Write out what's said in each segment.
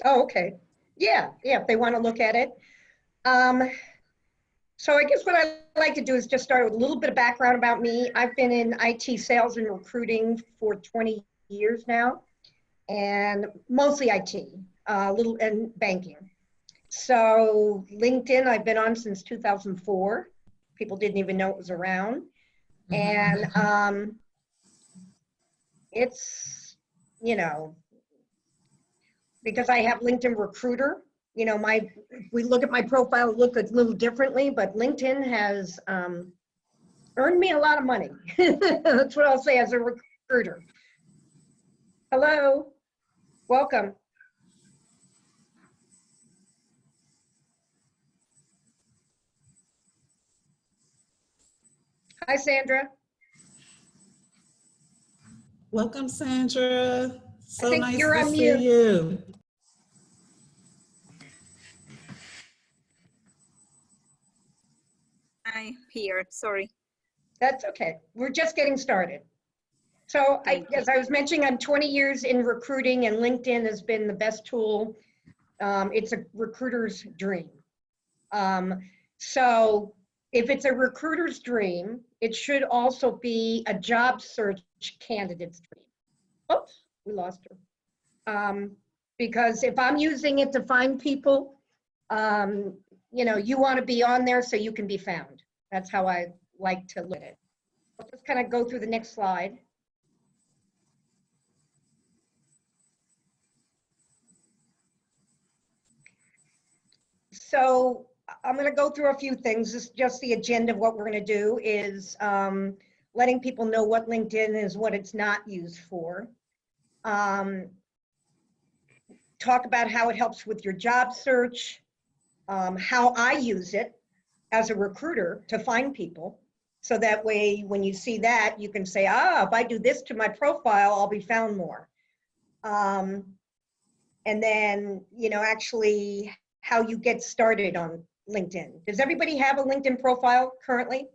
Oh, okay. Yeah, yeah, if they want to look at it. Um, so I guess what I like to do is just start with a little bit of background about me. I've been in IT sales and recruiting for 20 years now, and mostly IT, a little and banking. So LinkedIn, I've been on since 2004. People didn't even know it was around. Hmm. And it's, you know, because I have LinkedIn Recruiter, we look at my profile, look a little differently, but LinkedIn has earned me a lot of money. That's what I'll say as a recruiter. Hello, welcome. Hi, Sandra. Welcome, Sandra. I So think nice you're to on see mute. you. I'm here, sorry. That's okay. We're just getting started. So Thank you. as I was mentioning, I'm 20 years in recruiting, and LinkedIn has been the best tool. It's a recruiter's dream. Um, so if it's a recruiter's dream, it should also be a job search candidate's dream. Oops, we lost her. Because if I'm using it to find people, you want to be on there so you can be found. That's how I like to look at it. I'll just kind of go through the next slide. So I'm going to go through a few things. This is just the agenda of what we're going to do is letting people know what LinkedIn is, what it's not used for. Talk about how it helps with your job search, how I use it as a recruiter to find people. So that way, when you see that, you can say, if I do this to my profile, I'll be found more. And then, actually how you get started on LinkedIn. Does everybody have a LinkedIn profile currently?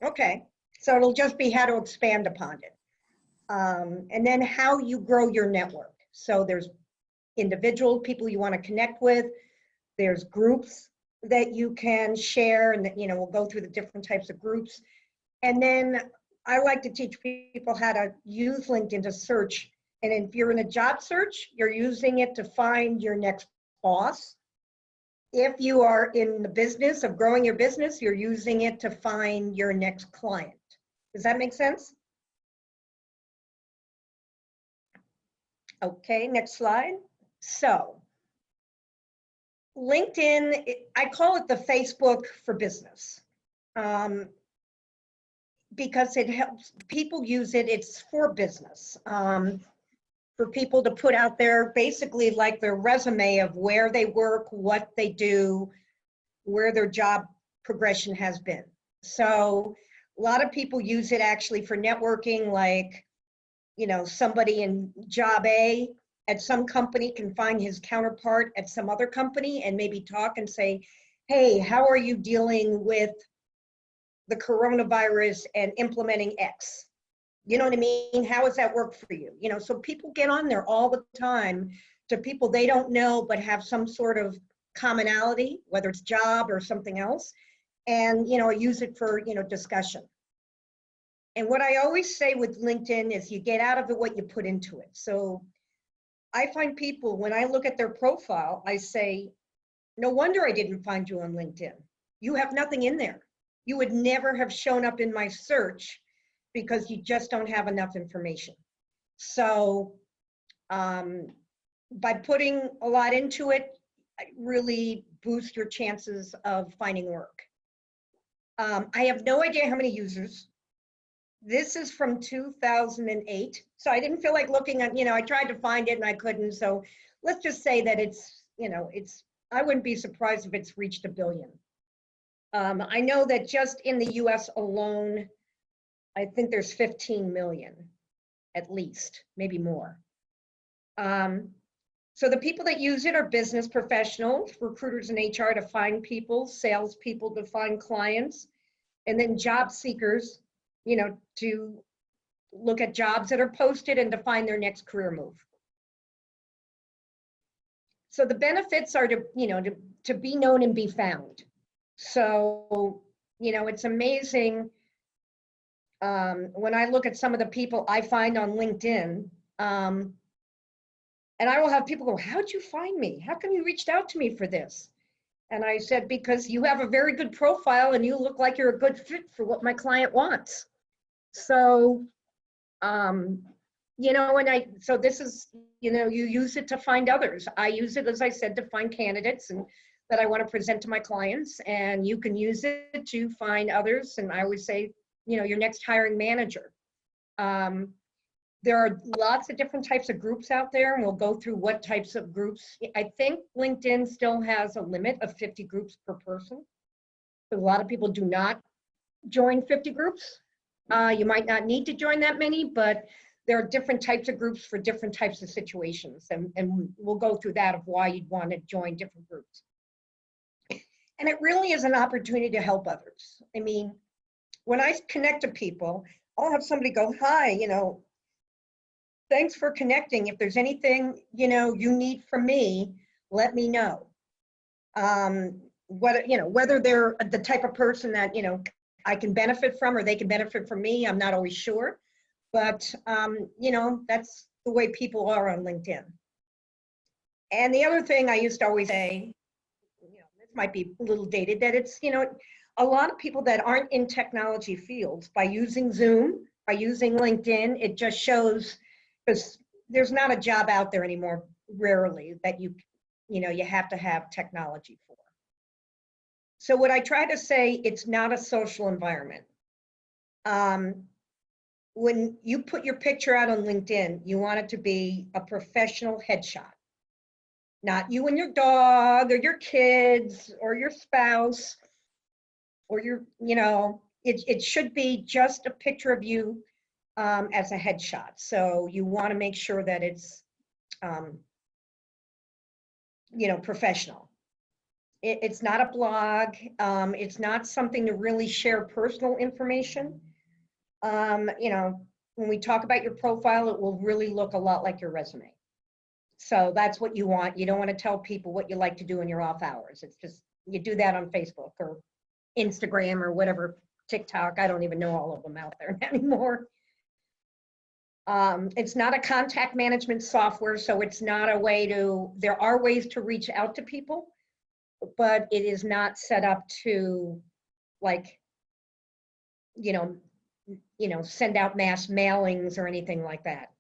Okay, so it'll just be how to expand upon it. And then how you grow your network. So there's individual people you want to connect with. There's groups that you can share, and we'll go through the different types of groups. And then I like to teach people how to use LinkedIn to search. And if you're in a job search, you're using it to find your next boss. If you are in the business of growing your business, you're using it to find your next client. Does that make sense? Okay, next slide. So LinkedIn, I call it the Facebook for business. Because it helps people use it, it's for business. For people to put out there basically like their resume of where they work, what they do, where their job progression has been. So a lot of people use it actually for networking, like, somebody in job A at some company can find his counterpart at some other company and maybe talk and say, hey, how are you dealing with the coronavirus and implementing X? You know what I mean? How does that work for you? So people get on there all the time to people they don't know, but have some sort of commonality, whether it's job or something else, and, use it for, discussion. And what I always say with LinkedIn is you get out of it what you put into it. So I find people, when I look at their profile, I say, no wonder I didn't find you on LinkedIn. You have nothing in there. You would never have shown up in my search because you just don't have enough information. So by putting a lot into it, really boost your chances of finding work. I have no idea how many users. This is from 2008. So I didn't feel like looking at, I tried to find it and I couldn't. So let's just say that it's, I wouldn't be surprised if it's reached 1 billion. I know that just in the US alone, I think there's 15 million, at least, maybe more. So the people that use it are business professionals, recruiters and HR to find people, salespeople to find clients, and then job seekers, to look at jobs that are posted and to find their next career move. So the benefits are to be known and be found. So, it's amazing. When I look at some of the people I find on LinkedIn, and I will have people go, how'd you find me? How come you reached out to me for this? And I said, because you have a very good profile and you look like you're a good fit for what my client wants. So, so this is, you use it to find others. I use it, as I said, to find candidates and that I want to present to my clients, and you can use it to find others. And I always say, your next hiring manager. There are lots of different types of groups out there, and we'll go through what types of groups. I think LinkedIn still has a limit of 50 groups per person. A lot of people do not join 50 groups. You might not need to join that many, but there are different types of groups for different types of situations. And we'll go through that of why you'd want to join different groups. And it really is an opportunity to help others. I mean, when I connect to people, I'll have somebody go, hi, thanks for connecting. If there's anything, you need from me, let me know. Whether they're the type of person that, I can benefit from or they can benefit from me, I'm not always sure. But, that's the way people are on LinkedIn. And the other thing I used to always say, this might be a little dated, that it's, a lot of people that aren't in technology fields, by using Zoom, by using LinkedIn, it just shows, because there's not a job out there anymore, rarely, that you have to have technology for. So what I try to say, it's not a social environment. When you put your picture out on LinkedIn, you want it to be a professional headshot. Not you and your dog or your kids or your spouse or it should be just a picture of you as a headshot. So you want to make sure that it's, professional. It's not a blog. It's not something to really share personal information. When we talk about your profile, it will really look a lot like your resume. So that's what you want. You don't want to tell people what you like to do in your off hours. It's just, you do that on Facebook or Instagram or whatever, TikTok. I don't even know all of them out there anymore. It's not a contact management software, so it's not a way to, there are ways to reach out to people, but it is not set up to send out mass mailings or anything like that.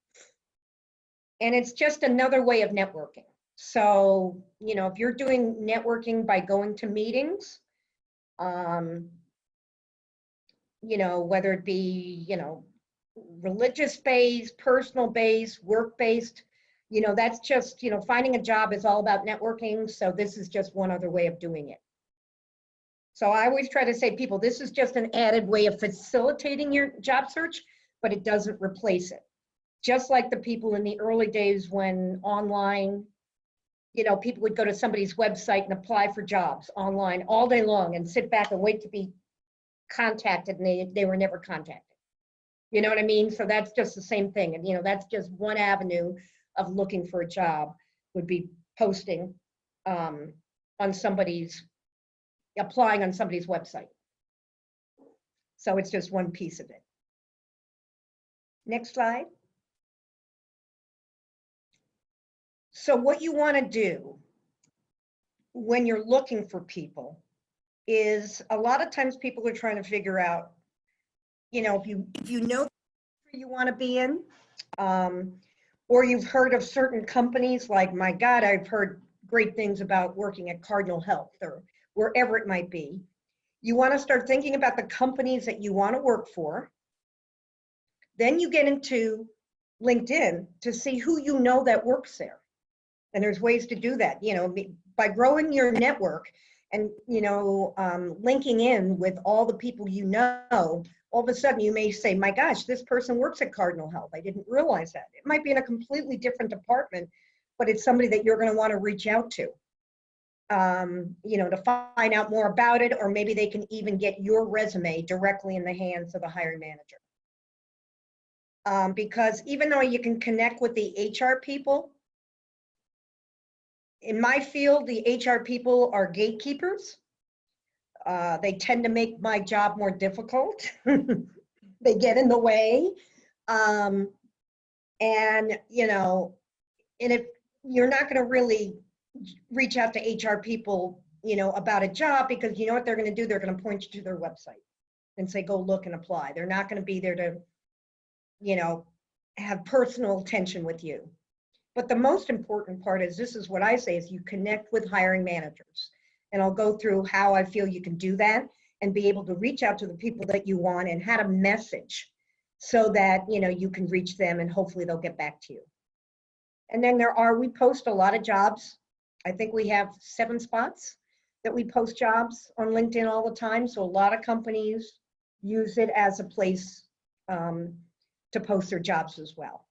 And it's just another way of networking. So, if you're doing networking by going to meetings, whether it be, religious-based, personal-based, work-based, that's just, finding a job is all about networking. So this is just one other way of doing it. So I always try to say to people, this is just an added way of facilitating your job search, but it doesn't replace it. Just like the people in the early days when online, people would go to somebody's website and apply for jobs online all day long and sit back and wait to be contacted, and they were never contacted. You know what I mean? So that's just the same thing. And, that's just one avenue of looking for a job, would be posting on applying on somebody's website. So it's just one piece of it. Next slide. So what you want to do when you're looking for people is, a lot of times people are trying to figure out, if you know you want to be in, or you've heard of certain companies, like, my God, I've heard great things about working at Cardinal Health or wherever it might be. You want to start thinking about the companies that you want to work for. Then you get into LinkedIn to see who that works there. And there's ways to do that, by growing your network and, linking in with all the people all of a sudden you may say, my gosh, this person works at Cardinal Health. I didn't realize that. It might be in a completely different department, but it's somebody that you're going to want to reach out to, to find out more about it, or maybe they can even get your resume directly in the hands of the hiring manager. Because even though you can connect with the HR people, in my field, the HR people are gatekeepers. They tend to make my job more difficult. They get in the way. And, you know, and if you're not going to really reach out to HR people, you know, about a job, because you know what they're going to do? They're going to point you to their website and say, go look and apply. They're not going to be there to, you know, have personal attention with you. But the most important part is, this is what I say, is you connect with hiring managers. And I'll go through how I feel you can do that and be able to reach out to the people that you want and how to message so that, you know, you can reach them and hopefully they'll get back to you. And then we post a lot of jobs. I think we have 7 spots that we post jobs on LinkedIn all the time. So a lot of companies use it as a place to post their jobs as well.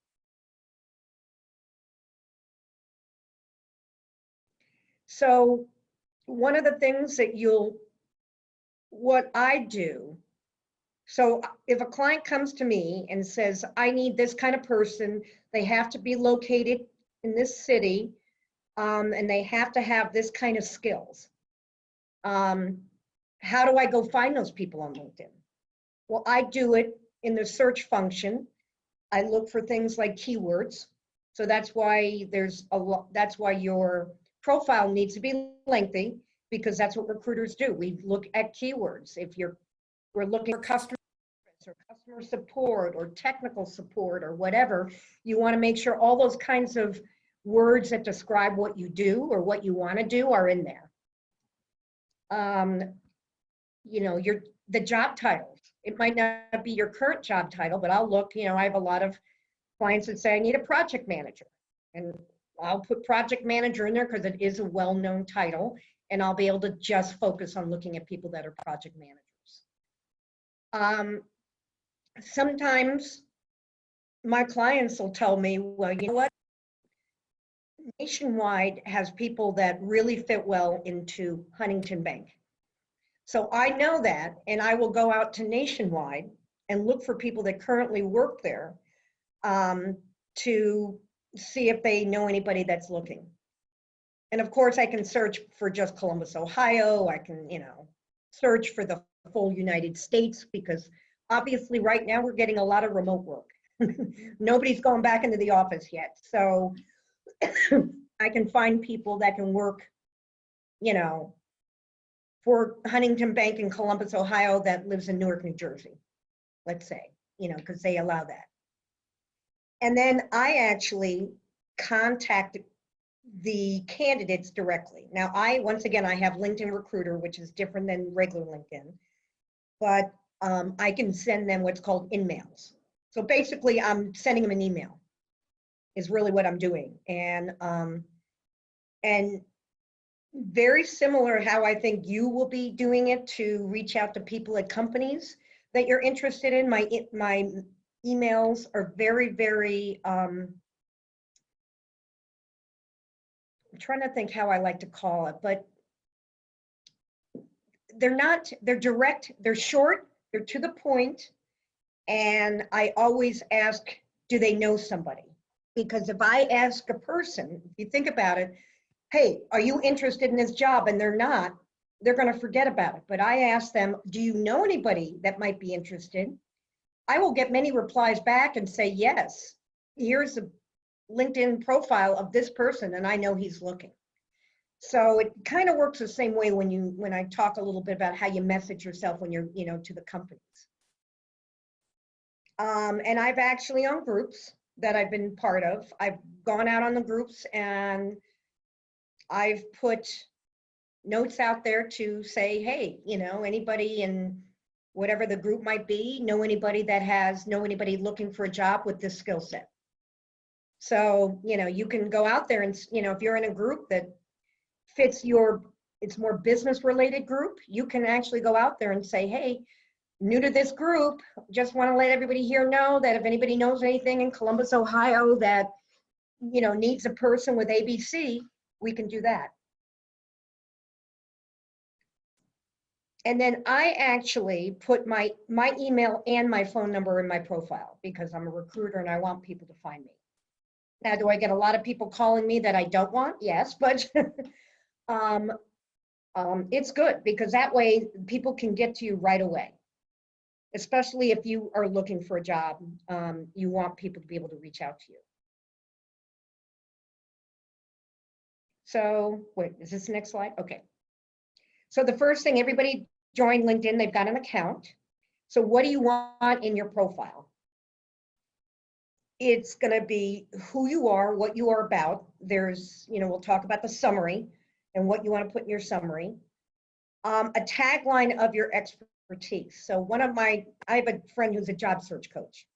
So one of the things that what I do, so if a client comes to me and says, I need this kind of person, they have to be located in this city, and they have to have this kind of skills. How do I go find those people on LinkedIn? Well, I do it in the search function. I look for things like keywords. So that's why that's why your profile needs to be lengthy, because that's what recruiters do. We look at keywords. If we're looking for customer service or customer support or technical support or whatever, you want to make sure all those kinds of words that describe what you do or what you want to do are in there. You know, the job titles. It might not be your current job title, but I'll look, you know, I have a lot of clients that say I need a project manager, and I'll put project manager in there because it is a well-known title, and I'll be able to just focus on looking at people that are project managers. Sometimes my clients will tell me, well, you know what? Nationwide has people that really fit well into Huntington Bank. So I know that, and I will go out to Nationwide and look for people that currently work there to see if they know anybody that's looking. And of course, I can search for just Columbus, Ohio. I can, you know, search for the full United States, because obviously right now we're getting a lot of remote work. Nobody's going back into the office yet. So I can find people that can work, you know, for Huntington Bank in Columbus, Ohio, that lives in Newark, New Jersey, let's say, you know, because they allow that. And then I actually contact the candidates directly. Now, once again, I have LinkedIn Recruiter, which is different than regular LinkedIn, but I can send them what's called in-mails. So basically, I'm sending them an email is really what I'm doing. And very similar how I think you will be doing it to reach out to people at companies that you're interested in. My emails are very, very, I'm trying to think how I like to call it, but they're direct, they're short, they're to the point, and I always ask, do they know somebody? Because if I ask a person, if you think about it, hey, are you interested in this job? And they're not, they're going to forget about it. But I ask them, do you know anybody that might be interested? I will get many replies back and say, yes, here's a LinkedIn profile of this person, and I know he's looking. So it kind of works the same way when I talk a little bit about how you message yourself when you're, you know, to the companies. And I've actually on groups that I've been part of, I've gone out on the groups and I've put notes out there to say, hey, you know, anybody in whatever the group might be, know anybody looking for a job with this skill set. So, you know, you can go out there and, you know, if you're in a group that fits it's more business related group, you can actually go out there and say, hey, new to this group, just want to let everybody here know that if anybody knows anything in Columbus, Ohio that, you know, needs a person with ABC, we can do that. And then I actually put my email and my phone number in my profile because I'm a recruiter and I want people to find me. Now, do I get a lot of people calling me that I don't want? Yes, but it's good because that way people can get to you right away. Especially if you are looking for a job, you want people to be able to reach out to you. So, wait, is this the next slide? Okay. So the first thing, everybody joined LinkedIn, they've got an account. So what do you want in your profile? It's going to be who you are, what you are about. There's, we'll talk about the summary and what you want to put in your summary. A tagline of your expertise. So I have a friend who's a job search coach,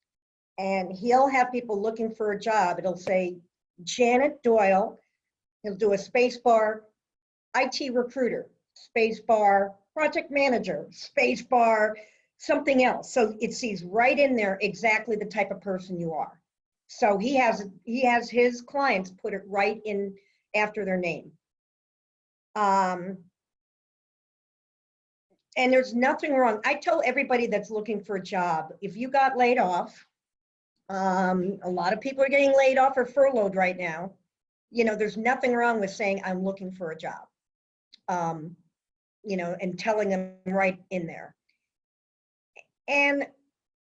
and he'll have people looking for a job. It'll say Janet Doyle. He'll do a space bar, IT recruiter, space bar, project manager, space bar, something else. So it sees right in there exactly the type of person you are. So he has his clients put it right in after their name. And there's nothing wrong. I tell everybody that's looking for a job, if you got laid off, a lot of people are getting laid off or furloughed right now. There's nothing wrong with saying, I'm looking for a job, and telling them right in there. And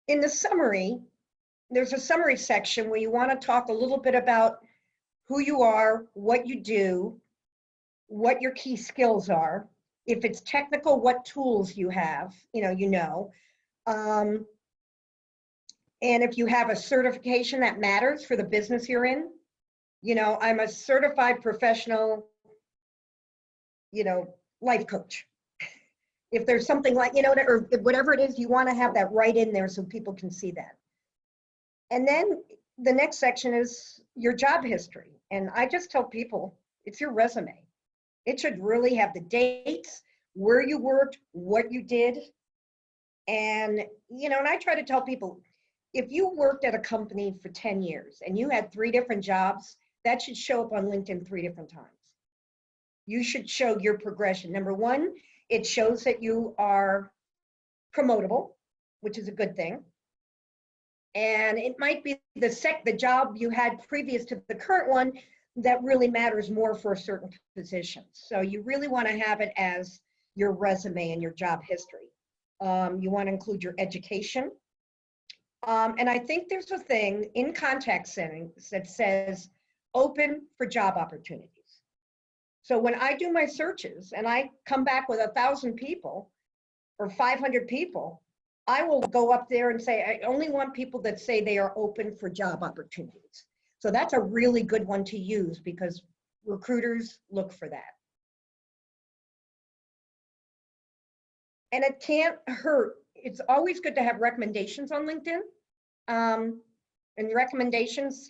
in the summary, there's a summary section where you want to talk a little bit about who you are, what you do, what your key skills are. If it's technical, what tools you have, and if you have a certification that matters for the business you're in, I'm a certified professional, life coach. If there's something like, or whatever it is, you want to have that right in there so people can see that. And then the next section is your job history. And I just tell people, it's your resume. It should really have the dates, where you worked, what you did. And, and I try to tell people, if you worked at a company for 10 years and you had 3 different jobs, that should show up on LinkedIn 3 different times. You should show your progression. Number one, it shows that you are promotable, which is a good thing. And it might be the job you had previous to the current one that really matters more for a certain position. So you really want to have it as your resume and your job history. You want to include your education. And I think there's a thing in contact settings that says open for job opportunities. So when I do my searches and I come back with 1,000 people or 500 people, I will go up there and say, I only want people that say they are open for job opportunities. So that's a really good one to use because recruiters look for that. And it can't hurt. It's always good to have recommendations on LinkedIn. And recommendations,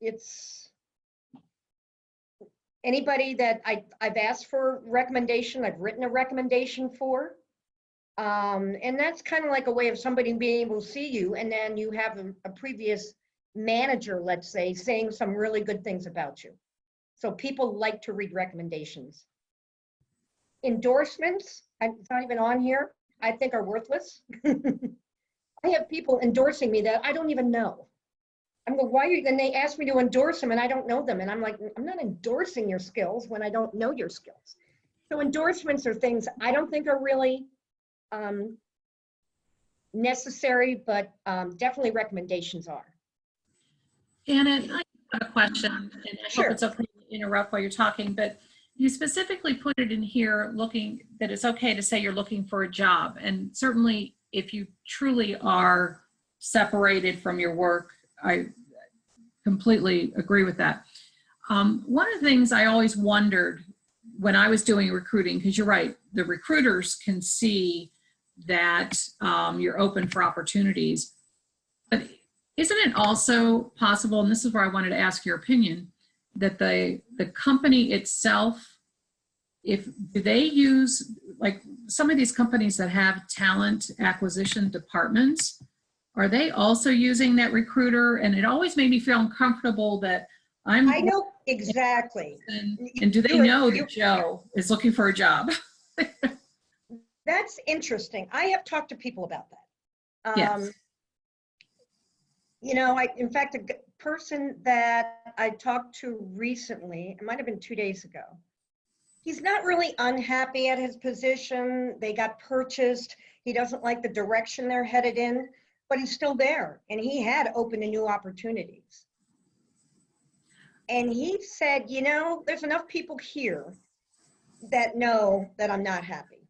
it's anybody that I've asked for recommendation, I've written a recommendation for. And that's kind of like a way of somebody being able to see you, and then you have a previous manager, let's say, saying some really good things about you. So people like to read recommendations. Endorsements, it's not even on here, I think are worthless. I have people endorsing me that I don't even know. I'm going, why are you, and they ask me to endorse them and I don't know them. And I'm like, I'm not endorsing your skills when I don't know your skills. So endorsements are things I don't think are really necessary, but definitely recommendations are. Janet, I have a question, and I Sure. hope it's okay to interrupt while you're talking, but you specifically put it in here that it's okay to say you're looking for a job. And certainly if you truly are separated from your work, I completely agree with that. One of the things I always wondered when I was doing recruiting, because you're right, the recruiters can see that you're open for opportunities, but isn't it also possible, and this is where I wanted to ask your opinion, that the company itself, do they use, like some of these companies that have talent acquisition departments, are they also using that recruiter? And it always made me feel uncomfortable that I know exactly. And do they know that Joe is looking for a job? That's interesting. I have talked to people about that. Yes. In fact, a person that I talked to recently, it might have been 2 days ago. He's not really unhappy at his position. They got purchased. He doesn't like the direction they're headed in, but he's still there. And he had open to new opportunities. And he said, you know, there's enough people here that know that I'm not happy.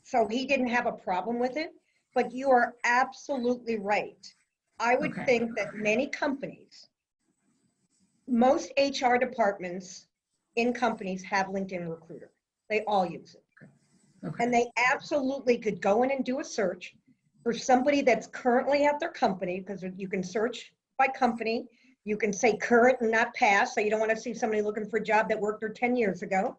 So he didn't have a problem with it, but you are absolutely right. I would Okay. think that many companies, most HR departments in companies have LinkedIn Recruiter. They all use it. Okay. And they absolutely could go in and do a search for somebody that's currently at their company, because you can search by company. You can say current and not past, so you don't want to see somebody looking for a job that worked there 10 years ago.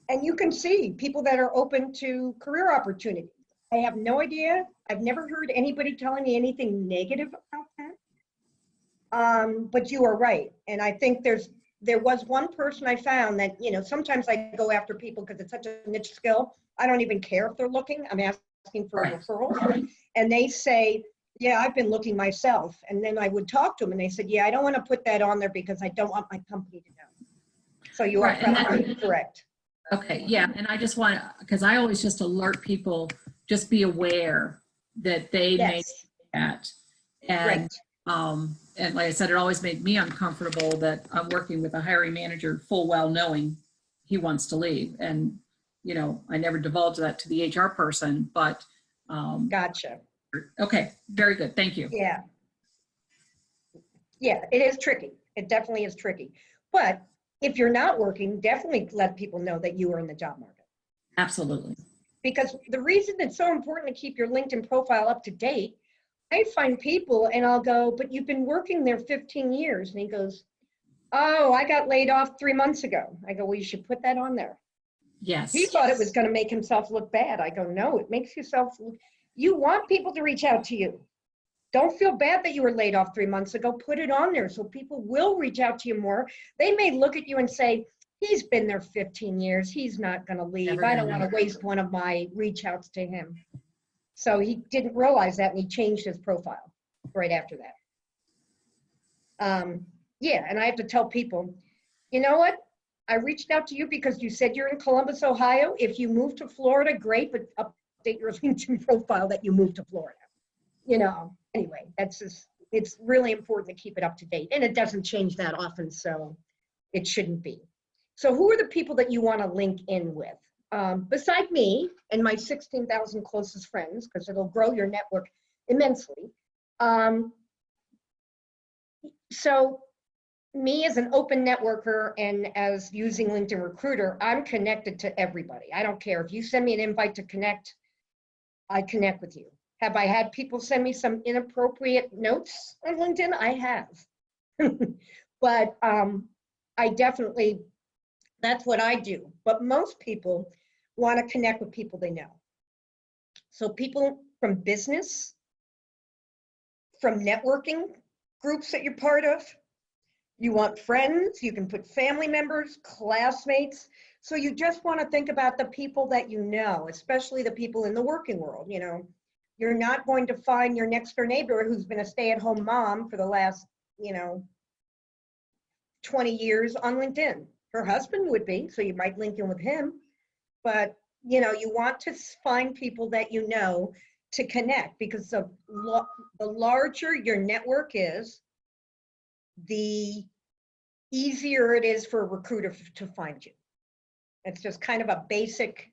And you can see people that are open to career opportunities. I have no idea. I've never heard anybody telling me anything negative about that. But you are right. And I think there was one person I found that, you know, sometimes I go after people because it's such a niche skill. I don't even care if they're looking. I'm asking for a referral. And they say, yeah, I've been looking myself. And then I would talk to them and they said, yeah, I don't want to put that on there because I don't want my company to know. So you are Right, and probably correct. Okay, yeah, and I just want to, because I always just alert people, just be aware that they may Yes, do that. right. And like I said, it always made me uncomfortable that I'm working with a hiring manager full well knowing he wants to leave. And, you know, I never divulged that to the HR person, but, Gotcha. okay, very good, thank you. Yeah. Yeah, it is tricky. It definitely is tricky. But if you're not working, definitely let people know that you are in the job market. Absolutely. Because the reason it's so important to keep your LinkedIn profile up to date, I find people and I'll go, but you've been working there 15 years. And he goes, oh, I got laid off 3 months ago. I go, well, you should put that on there. Yes. He thought it was going to make himself look bad. I go, no, it makes yourself look, you want people to reach out to you. Don't feel bad that you were laid off 3 months ago. Put it on there so people will reach out to you more. They may look at you and say, he's been there 15 years. He's not going to leave. Never I don't gonna. want to waste one of my reach outs to him. So he didn't realize that and he changed his profile right after that. Yeah, and I have to tell people, you know what? I reached out to you because you said you're in Columbus, Ohio. If you move to Florida, great, but update your LinkedIn profile that you moved to Florida. You know, anyway, that's just, it's really important to keep it up to date. And it doesn't change that often, so it shouldn't be. So who are the people that you want to link in with? Beside me and my 16,000 closest friends, because it'll grow your network immensely. So me as an open networker and as using LinkedIn Recruiter, I'm connected to everybody. I don't care. If you send me an invite to connect, I connect with you. Have I had people send me some inappropriate notes on LinkedIn? I have. But I definitely, that's what I do. But most people want to connect with people they know. So people from business, from networking groups that you're part of, you want friends, you can put family members, classmates. So you just want to think about the people that you know, especially the people in the working world. You know, you're not going to find your next door neighbor who's been a stay-at-home mom for the last, 20 years on LinkedIn. Her husband would be, so you might link in with him. But, you want to find people that you know to connect, because the larger your network is, the easier it is for a recruiter to find you. It's just kind of a basic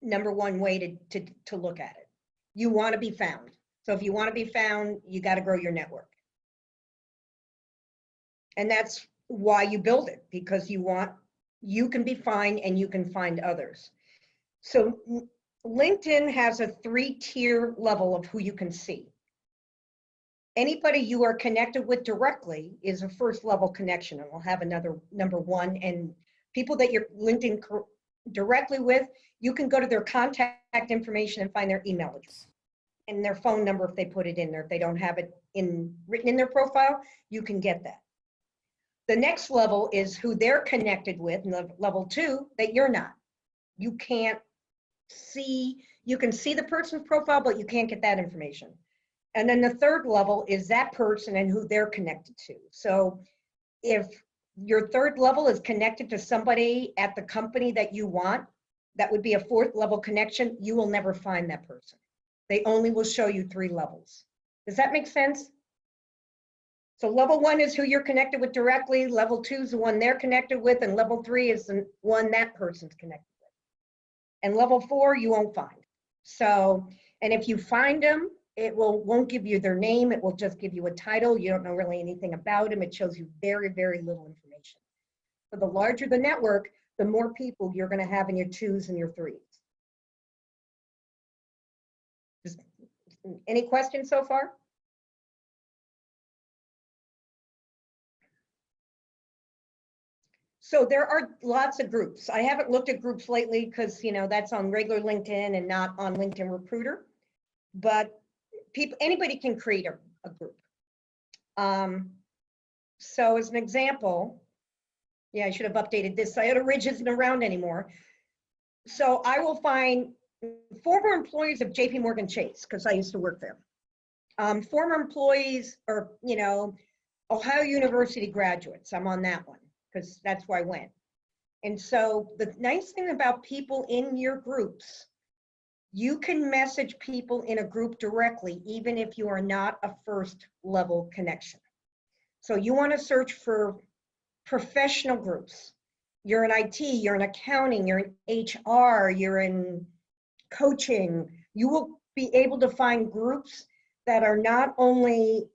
#1 way to look at it. You want to be found. So if you want to be found, you got to grow your network. And that's why you build it, because you can be found and you can find others. So LinkedIn has a 3-tier level of who you can see. Anybody you are connected with directly is a first level connection, and we'll have another #1. And people that you're linked in directly with, you can go to their contact information and find their email address and their phone number if they put it in there. If they don't have it written in their profile, you can get that. The next level is who they're connected with, and level 2 that you're not. You can't see, you can see the person's profile, but you can't get that information. And then the third level is that person and who they're connected to. So if your third level is connected to somebody at the company that you want, that would be a fourth level connection. You will never find that person. They only will show you 3 levels. Does that make sense? So level 1 is who you're connected with directly. Level 2 is the one they're connected with. And level 3 is the one that person's connected with. And level 4, you won't find. So, and if you find them, it won't give you their name. It will just give you a title. You don't know really anything about them. It shows you very, very little information. So the larger the network, the more people you're going to have in your 2s and your 3s. Any questions so far? So there are lots of groups. I haven't looked at groups lately because, you know, that's on regular LinkedIn and not on LinkedIn Recruiter. But anybody can create a group. So as an example, yeah, I should have updated this. Iota Ridge isn't around anymore. So I will find former employees of JP Morgan Chase, because I used to work there. Former employees or, you know, Ohio University graduates. I'm on that one because that's where I went. And so the nice thing about people in your groups, you can message people in a group directly, even if you are not a first level connection. So you want to search for professional groups. You're in IT, you're in accounting, you're in HR, you're in coaching. You will be able to find groups that are not only,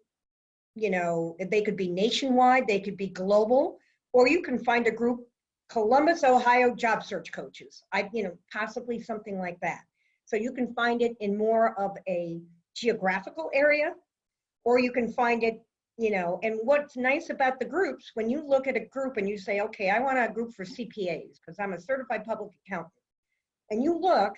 you know, they could be nationwide, they could be global, or you can find a group, Columbus, Ohio job search coaches. You know, possibly something like that. So you can find it in more of a geographical area, or you can find it, you know, and what's nice about the groups, when you look at a group and you say, okay, I want a group for CPAs because I'm a certified public accountant. And you look,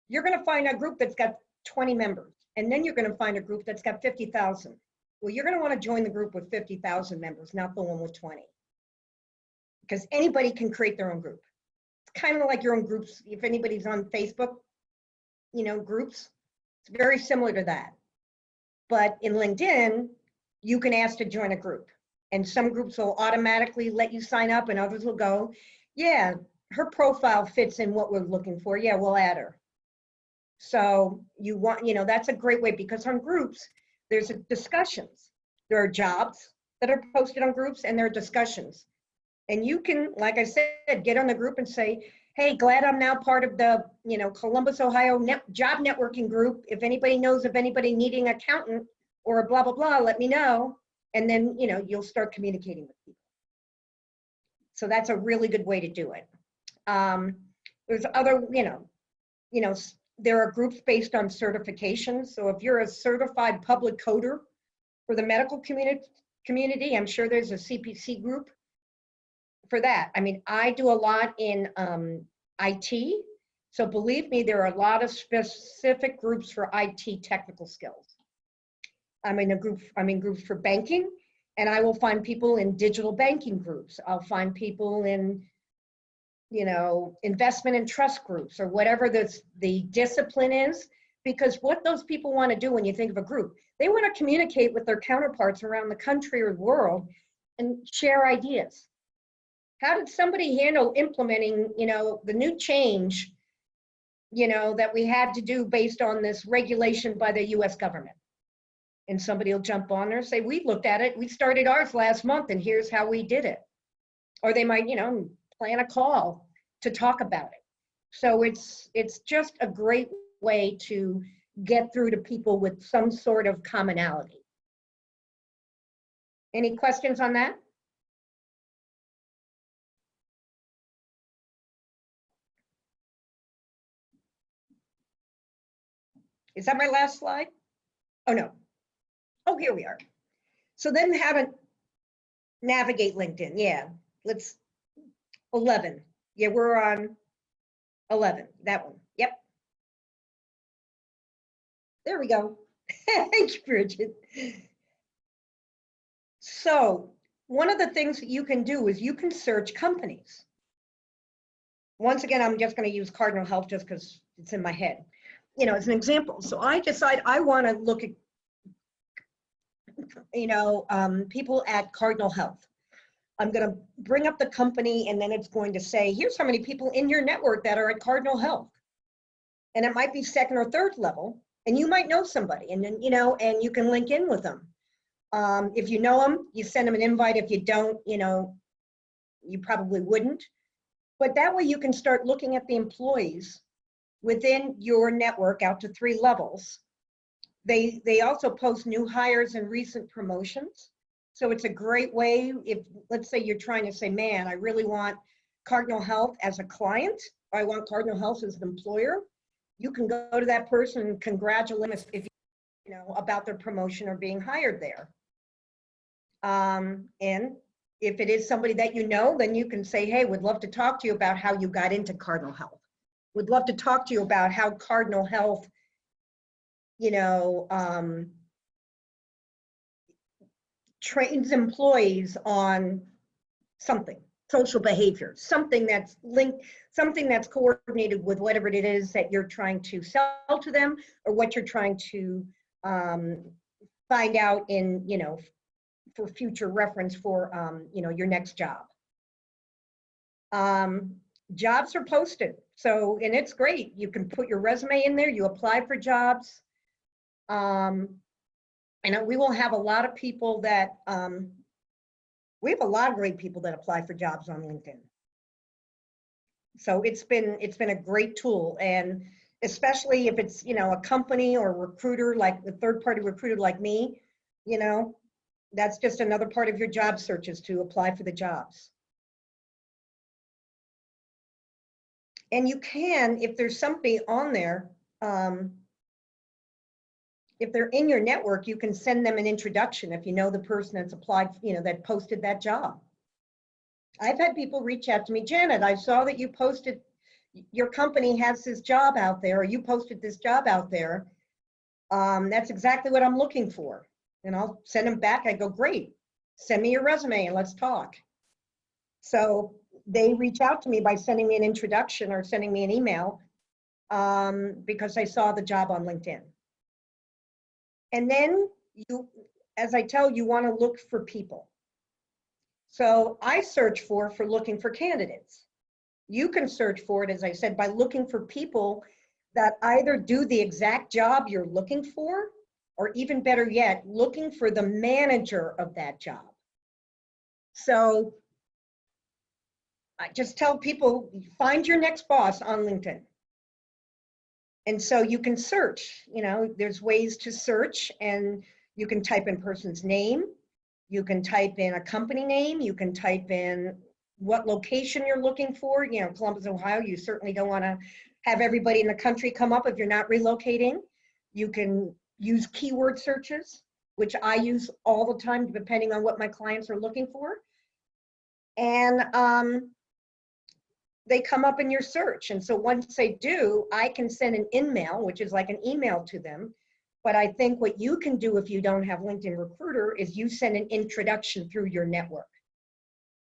you're going to find a group that's got 20 members. And then you're going to find a group that's got 50,000. Well, you're going to want to join the group with 50,000 members, not the one with 20. Because anybody can create their own group. It's kind of like your own groups. If anybody's on Facebook, you know, groups, it's very similar to that. But in LinkedIn, you can ask to join a group. And some groups will automatically let you sign up and others will go, yeah, her profile fits in what we're looking for. Yeah, we'll add her. So you want, you know, that's a great way because on groups, there's discussions. There are jobs that are posted on groups and there are discussions. And you can, like I said, get on the group and say, hey, glad I'm now part of the, you know, Columbus, Ohio job networking group. If anybody knows of anybody needing an accountant or blah, blah, blah, let me know. And then, you know, you'll start communicating with people. So that's a really good way to do it. There's other, you know, there are groups based on certifications. So if you're a certified public coder for the medical community, I'm sure there's a CPC group for that. I mean, I do a lot in IT. So believe me, there are a lot of specific groups for IT technical skills. I'm in groups for banking, and I will find people in digital banking groups. I'll find people in, you know, investment and trust groups or whatever the discipline is, because what those people want to do when you think of a group, they want to communicate with their counterparts around the country or the world and share ideas. How did somebody handle implementing, you know, the new change, you know, that we had to do based on this regulation by the US government? And somebody will jump on there and say, we looked at it, we started ours last month and here's how we did it. Or they might, you know, plan a call to talk about it. So it's just a great way to get through to people with some sort of commonality. Any questions on that? Is that my last slide? Oh, no. Oh, here we are. So then how to navigate LinkedIn. Yeah, let's, 11. Yeah, we're on 11, that one. Yep. There we go. Thank you, Bridget. So one of the things that you can do is you can search companies. Once again, I'm just going to use Cardinal Health just because it's in my head, you know, as an example. So I decide I want to look at people at Cardinal Health. I'm going to bring up the company and then it's going to say, here's how many people in your network that are at Cardinal Health. And it might be second or third level, and you might know somebody, and then, and you can link in with them. If you know them, you send them an invite. If you don't, you probably wouldn't. But that way you can start looking at the employees within your network out to 3 levels. They also post new hires and recent promotions. So it's a great way if, let's say you're trying to say, man, I really want Cardinal Health as a client, or I want Cardinal Health as an employer. You can go to that person and congratulate them if you know about their promotion or being hired there. And if it is somebody that you know, then you can say, hey, would love to talk to you about how you got into Cardinal Health. Would love to talk to you about how Cardinal Health, trains employees on something, social behavior, something that's linked, something that's coordinated with whatever it is that you're trying to sell to them or what you're trying to find out in, for future reference for, your next job. Jobs are posted. So, and it's great. You can put your resume in there, you apply for jobs. And we will have a lot of people that, we have a lot of great people that apply for jobs on LinkedIn. So it's been a great tool, and especially if it's, a company or a recruiter, like the third-party recruiter like me, that's just another part of your job search is to apply for the jobs. And you can, if there's somebody on there, if they're in your network, you can send them an introduction if you know the person that's applied, that posted that job. I've had people reach out to me, Janet, I saw that you posted, your company has this job out there, or you posted this job out there. That's exactly what I'm looking for. And I'll send them back. I go, great, send me your resume and let's talk. So they reach out to me by sending me an introduction or sending me an email because I saw the job on LinkedIn. And then you, as I tell you, want to look for people. So I search for looking for candidates. You can search for it, as I said, by looking for people that either do the exact job you're looking for, or even better yet, looking for the manager of that job. So I just tell people, find your next boss on LinkedIn. And so you can search, there's ways to search, and you can type in person's name, you can type in a company name, you can type in what location you're looking for. Columbus, Ohio, you certainly don't want to have everybody in the country come up if you're not relocating. You can use keyword searches, which I use all the time, depending on what my clients are looking for. And they come up in your search. And so once they do, I can send an email, which is like an email to them. But I think what you can do if you don't have LinkedIn Recruiter is you send an introduction through your network.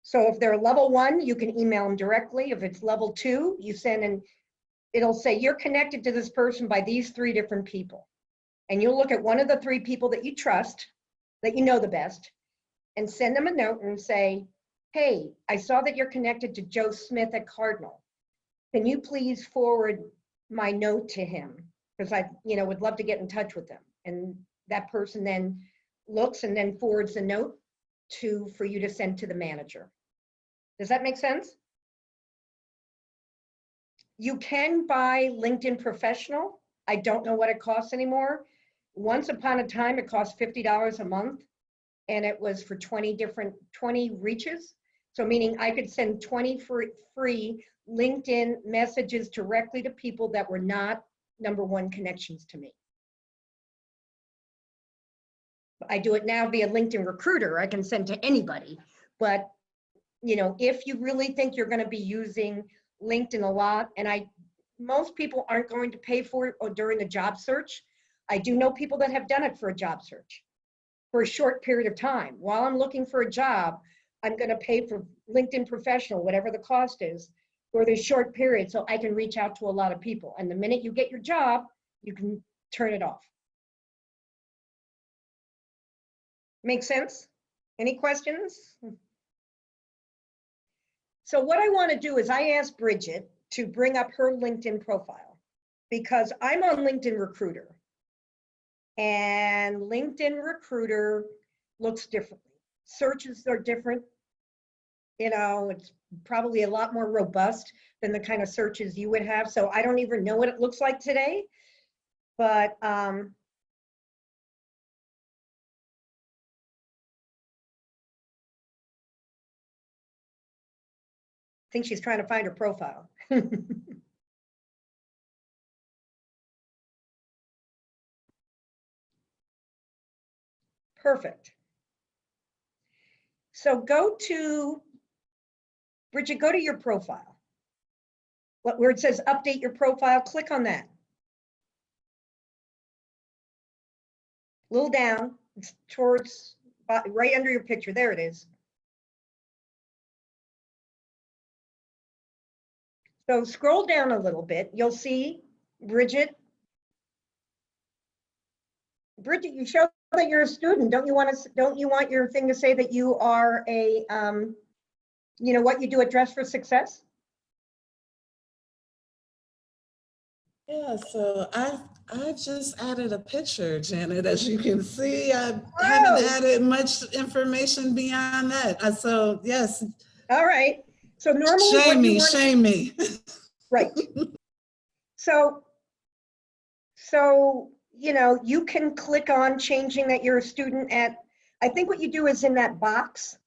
So if they're level 1, you can email them directly. If it's level 2, you send an, it'll say you're connected to this person by these 3 different people. And you'll look at one of the 3 people that you trust, that you know the best, and send them a note and say, hey, I saw that you're connected to Joe Smith at Cardinal. Can you please forward my note to him? Because I, would love to get in touch with them. And that person then looks and then forwards the note for you to send to the manager. Does that make sense? You can buy LinkedIn Professional. I don't know what it costs anymore. Once upon a time, it cost $50 a month, and it was for 20 reaches. So meaning I could send 20 free LinkedIn messages directly to people that were not #1 connections to me. I do it now via LinkedIn Recruiter. I can send to anybody. But, if you really think you're going to be using LinkedIn a lot, and most people aren't going to pay for it or during the job search. I do know people that have done it for a job search for a short period of time. While I'm looking for a job, I'm going to pay for LinkedIn Professional, whatever the cost is, for this short period so I can reach out to a lot of people. And the minute you get your job, you can turn it off. Make sense? Any questions? So what I want to do is I asked Bridget to bring up her LinkedIn profile because I'm on LinkedIn Recruiter. And LinkedIn Recruiter looks differently. Searches are different. You know, it's probably a lot more robust than the kind of searches you would have. So I don't even know what it looks like today. But I think she's trying to find her profile. Perfect. So go to, Bridget, go to your profile. Where it says update your profile, click on that. A little down, it's towards, right under your picture, there it is. So scroll down a little bit, you'll see Bridget. Bridget, you show that you're a student. Don't you want your thing to say that you are a, you know, what you do at Dress for Success? Yeah, so I've just added a picture, Janet. As you can see, I Oh. haven't added much information beyond that. So yes, All right. So normally what shame you me, want, shame me. right. So, you know, you can click on changing that you're a student at, I think what you do is in that box,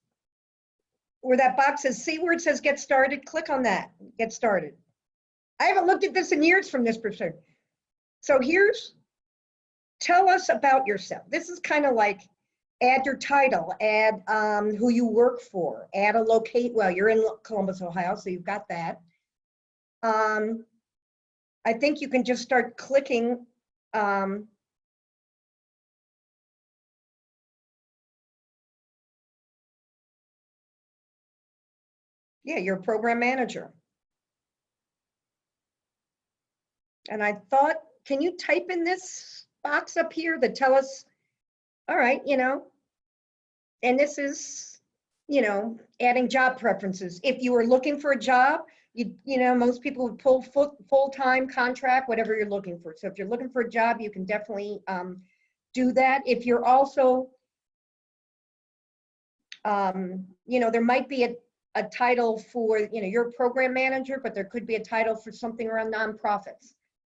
where that box says, see where it says get started, click on that, get started. I haven't looked at this in years from this perspective. So here's, tell us about yourself. This is kind of like add your title, add who you work for, add a locate, well, you're in Columbus, Ohio, so you've got that. I think you can just start clicking. Yeah, you're a program manager. And I thought, can you type in this box up here that tell us, all right, you know, and this is, you know, adding job preferences. If you were looking for a job, you know, most people would pull full-time contract, whatever you're looking for. So if you're looking for a job, you can definitely do that. If you're also, you know, there might be a title for, you know, you're a program manager, but there could be a title for something around nonprofits.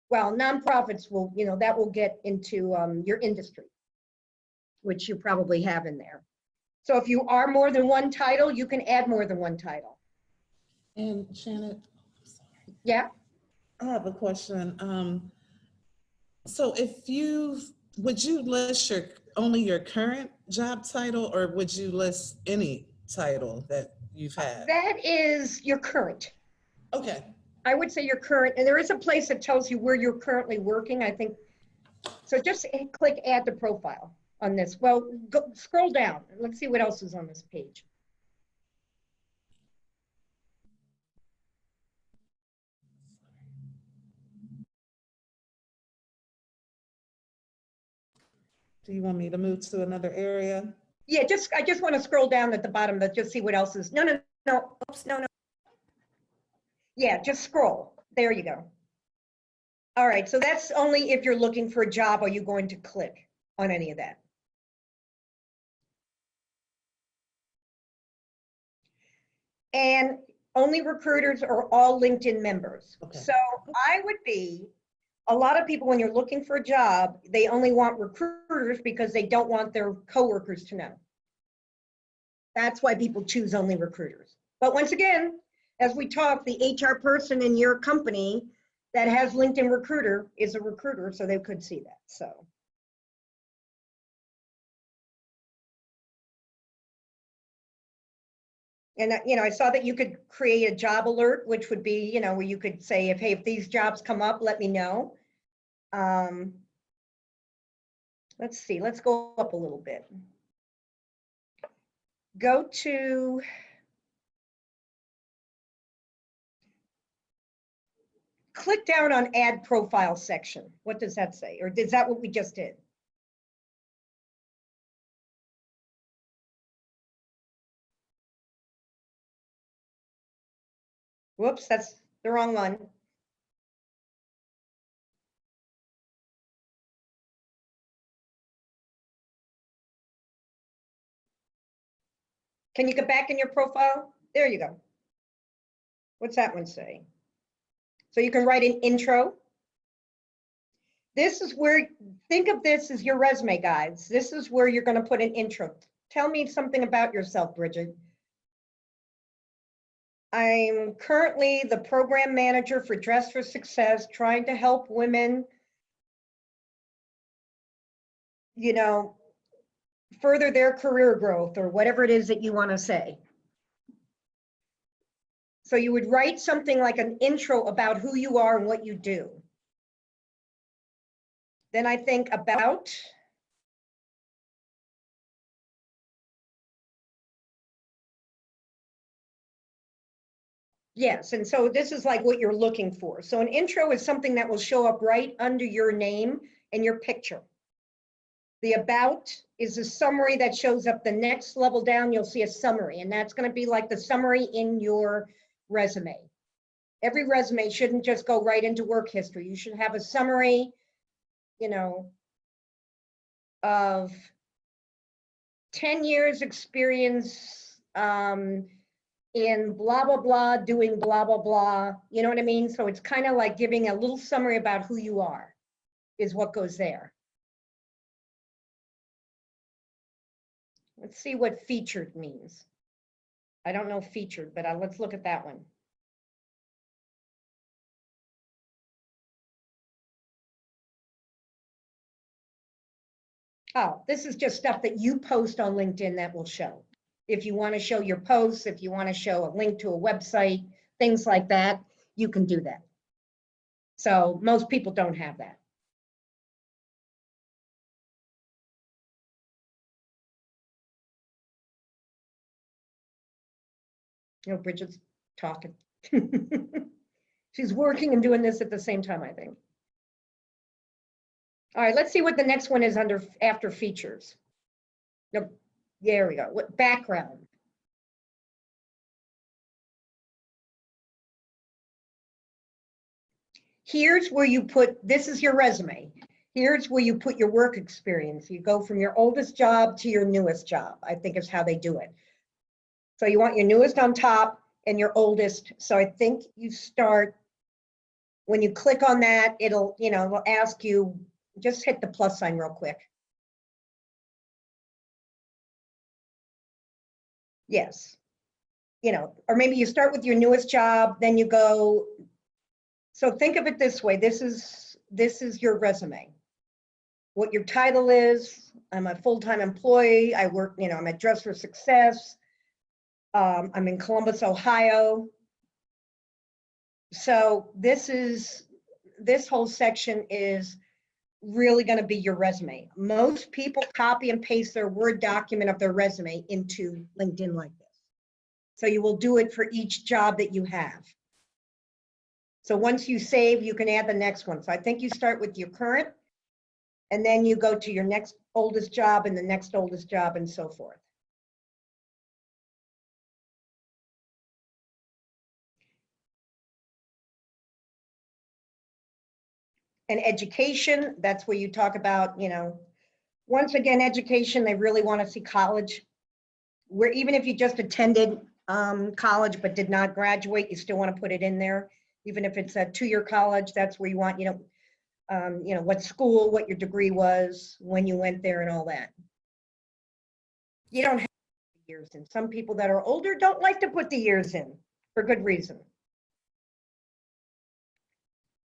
Well, nonprofits will, you know, that will get into your industry, which you probably have in there. So if you are more than one title, you can add more than one title. And Janet, Yeah. I have a question. So would you list only your current job title, or would you list any title that you've had? That is your current. Okay. I would say your current, and there is a place that tells you where you're currently working, I think. So just click add to profile on this. Well, scroll down. Let's see what else is on this page. Do you want me to move to another area? Yeah, I just want to scroll down at the bottom to just see what else is. No. Oops, no. Yeah, just scroll. There you go. All right, so that's only if you're looking for a job, are you going to click on any of that? And only recruiters are all LinkedIn members. Okay. So I would be, a lot of people, when you're looking for a job, they only want recruiters because they don't want their coworkers to know. That's why people choose only recruiters. But once again, as we talk, the HR person in your company that has LinkedIn Recruiter is a recruiter, so they could see that. So. And you know, I saw that you could create a job alert, which would be, you know, where you could say, hey, if these jobs come up, let me know. Let's see, let's go up a little bit. Go to, click down on add profile section. What does that say? Or is that what we just did? Whoops, that's the wrong one. Can you get back in your profile? There you go. What's that one say? So you can write an intro. This is where, think of this as your resume, guys. This is where you're going to put an intro. Tell me something about yourself, Bridget. I'm currently the program manager for Dress for Success, trying to help women, you know, further their career growth or whatever it is that you want to say. So you would write something like an intro about who you are and what you do. Then I think about. Yes, and so this is like what you're looking for. So an intro is something that will show up right under your name and your picture. The about is a summary that shows up the next level down. You'll see a summary, and that's going to be like the summary in your resume. Every resume shouldn't just go right into work history. You should have a summary, you know, of 10 years experience in blah, blah, blah, doing blah, blah, blah. You know what I mean? So it's kind of like giving a little summary about who you are is what goes there. Let's see what featured means. I don't know featured, but let's look at that one. Oh, this is just stuff that you post on LinkedIn that will show. If you want to show your posts, if you want to show a link to a website, things like that, you can do that. So most people don't have that. You know, Bridget's talking. She's working and doing this at the same time, I think. All right, let's see what the next one is under after features. No, there we go. What background? Here's where you put, this is your resume. Here's where you put your work experience. You go from your oldest job to your newest job, I think is how they do it. So you want your newest on top and your oldest. So I think you start, when you click on that, it'll, you know, it'll ask you, just hit the plus sign real quick. Yes. You know, or maybe you start with your newest job, then you go. So think of it this way. This is your resume. What your title is. I'm a full-time employee. I work, you know, I'm at Dress for Success. I'm in Columbus, Ohio. So this whole section is really going to be your resume. Most people copy and paste their Word document of their resume into LinkedIn like this. So you will do it for each job that you have. So once you save, you can add the next one. So I think you start with your current, and then you go to your next oldest job and the next oldest job and so forth. And education, that's where you talk about, you know, once again, education, they really want to see college. Where even if you just attended college but did not graduate, you still want to put it in there. Even if it's a 2-year college, that's where you want, you know, what school, what your degree was, when you went there and all that. You don't have the years in. Some people that are older don't like to put the years in for good reason.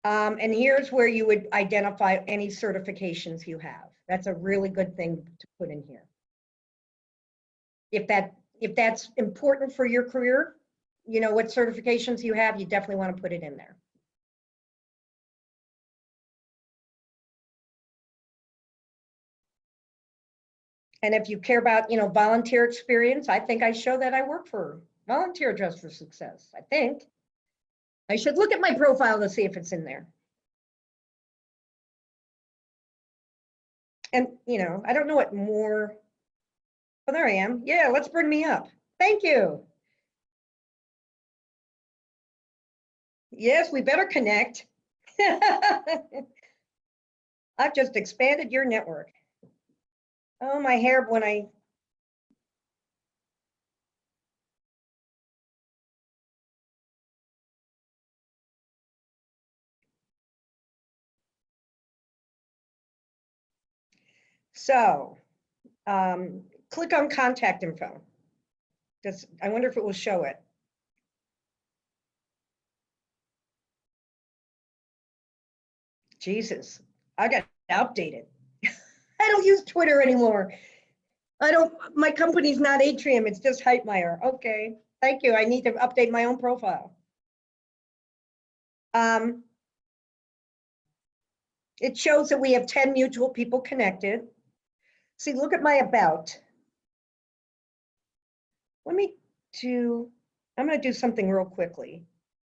And here's where you would identify any certifications you have. That's a really good thing to put in here. If that's important for your career, you know, what certifications you have, you definitely want to put it in there. And if you care about, you know, volunteer experience, I think I show that I work for Volunteer Dress for Success. I think I should look at my profile to see if it's in there. And, you know, I don't know what more. Oh, there I am. Yeah, let's bring me up. Thank you. Yes, we better connect. I've just expanded your network. Oh, my hair when I. So, click on contact info. I wonder if it will show it. Jesus, I got to update it. I don't use Twitter anymore. My company's not Atrium, it's just Heitmeyer. Okay, thank you. I need to update my own profile. It shows that we have 10 mutual people connected. See, look at my about. I'm gonna do something real quickly.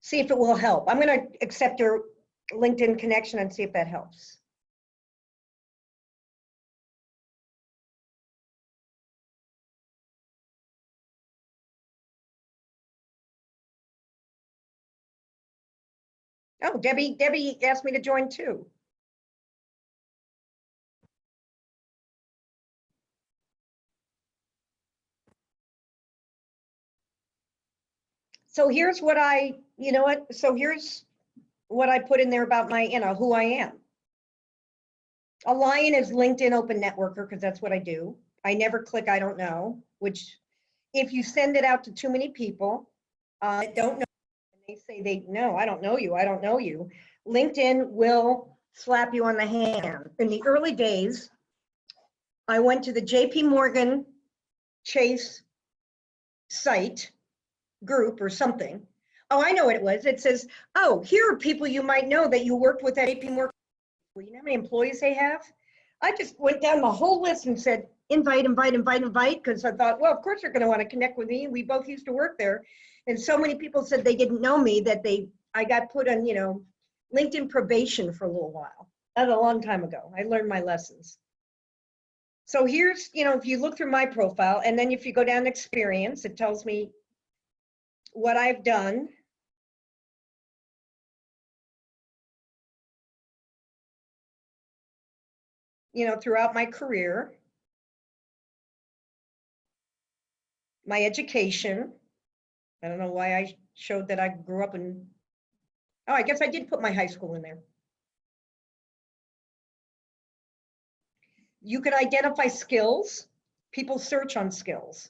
See if it will help. I'm gonna accept your LinkedIn connection and see if that helps. Oh, Debbie asked me to join too. So here's what here's what I put in there about my, who I am. A lion is LinkedIn open networker, because that's what I do. I never click I don't know, which if you send it out to too many people that don't know, and they say no, I don't know you, LinkedIn will slap you on the hand. In the early days, I went to the JP Morgan Chase site group or something. Oh, I know what it was. It says, oh, here are people you might know that you worked with at JP Morgan. Well, you know how many employees they have? I just went down the whole list and said, invite, because I thought, well, of course they're going to want to connect with me. We both used to work there. And so many people said they didn't know me that I got put on, LinkedIn probation for a little while. That's a long time ago. I learned my lessons. So here's, if you look through my profile, and then if you go down to experience, it tells me what I've done. Throughout my career, my education. I don't know why I showed that I grew up in, oh, I guess I did put my high school in there. You could identify skills. People search on skills.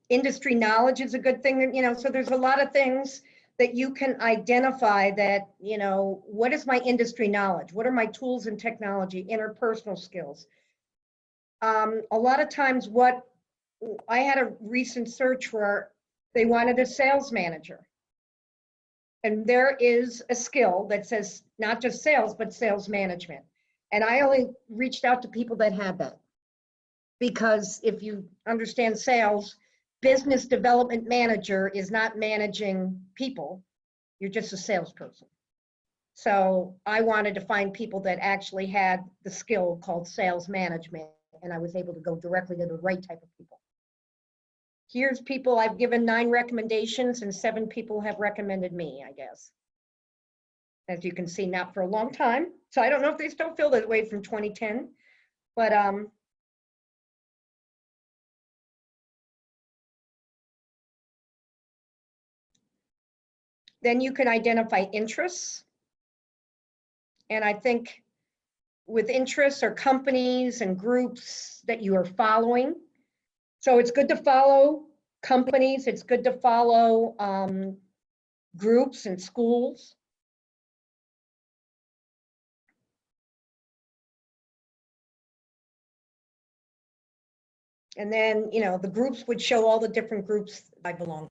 Industry knowledge is a good thing, so there's a lot of things that you can identify that, what is my industry knowledge? What are my tools and technology, interpersonal skills? A lot of times I had a recent search where they wanted a sales manager. And there is a skill that says not just sales, but sales management. And I only reached out to people that had that. Because if you understand sales, business development manager is not managing people. You're just a salesperson. So I wanted to find people that actually had the skill called sales management. And I was able to go directly to the right type of people. Here's people I've given 9 recommendations and 7 people have recommended me, I guess. As you can see, not for a long time. So I don't know if they still feel that way from 2010, but then you can identify interests. And I think with interests or companies and groups that you are following. So it's good to follow companies. It's good to follow groups and schools. And then, the groups would show all the different groups I belong to.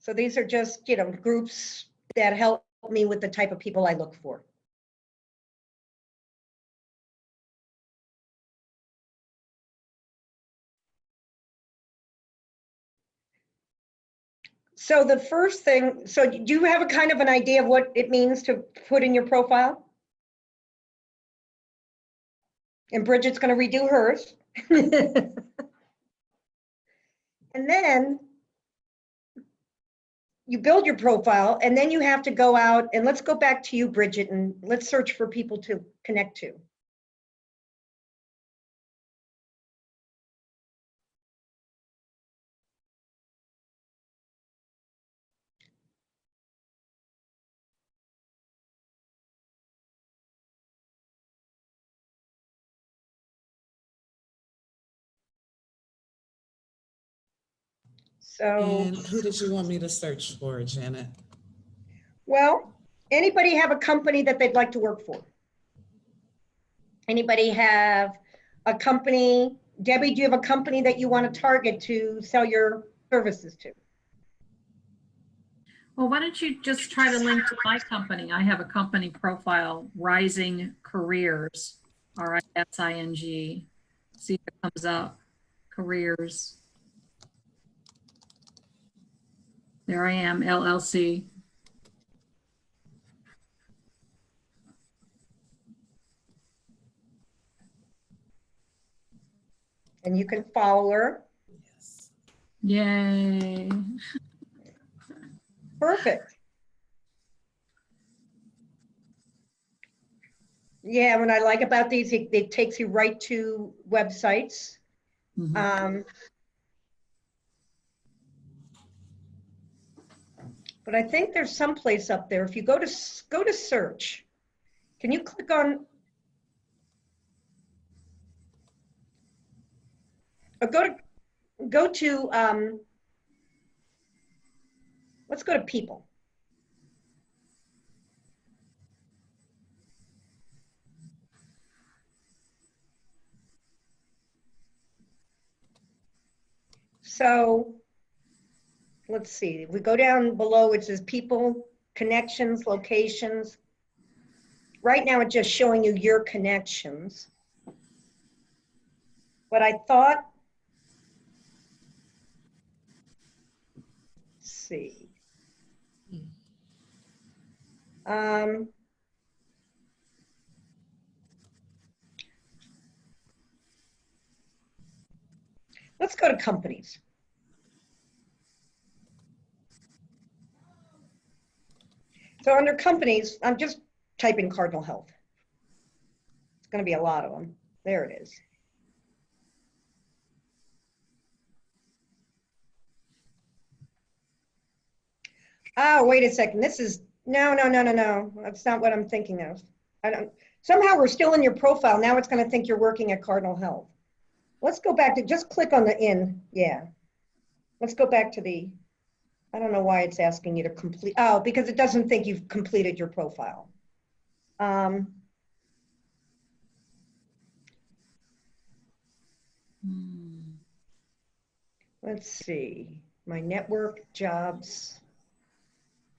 So these are just, groups that help me with the type of people I look for. So the first thing, so do you have a kind of an idea of what it means to put in your profile? And Bridget's going to redo hers. And then you build your profile, and then you have to go out, and let's go back to you, Bridget, and let's search for people to connect to. So, And who did you want me to search for, Janet? well, anybody have a company that they'd like to work for? Anybody have a company? Debbie, do you have a company that you want to target to sell your services to? Well, why don't you just try to link to my company? I have a company profile, Rising Careers, RISING. See if it comes up, careers. There I am, LLC. And you can follow her. Yes. Yay. Perfect. Yeah, what I like about these, it takes you right to websites. Mhm. But I think there's some place up there. If you go to search, can you click on, or go to let's go to people. So let's see, if we go down below, it says people, connections, locations. Right now, it's just showing you your connections. But I thought, let's see. Let's go to companies. So under companies, I'm just typing Cardinal Health. It's going to be a lot of them. There it is. Oh, wait a second. This is, no. That's not what I'm thinking of. Somehow we're still in your profile. Now it's going to think you're working at Cardinal Health. Let's go back to, just click on the in. Yeah. Let's go back to the, I don't know why it's asking you to complete. Oh, because it doesn't think you've completed your profile. Let's see, my network, jobs.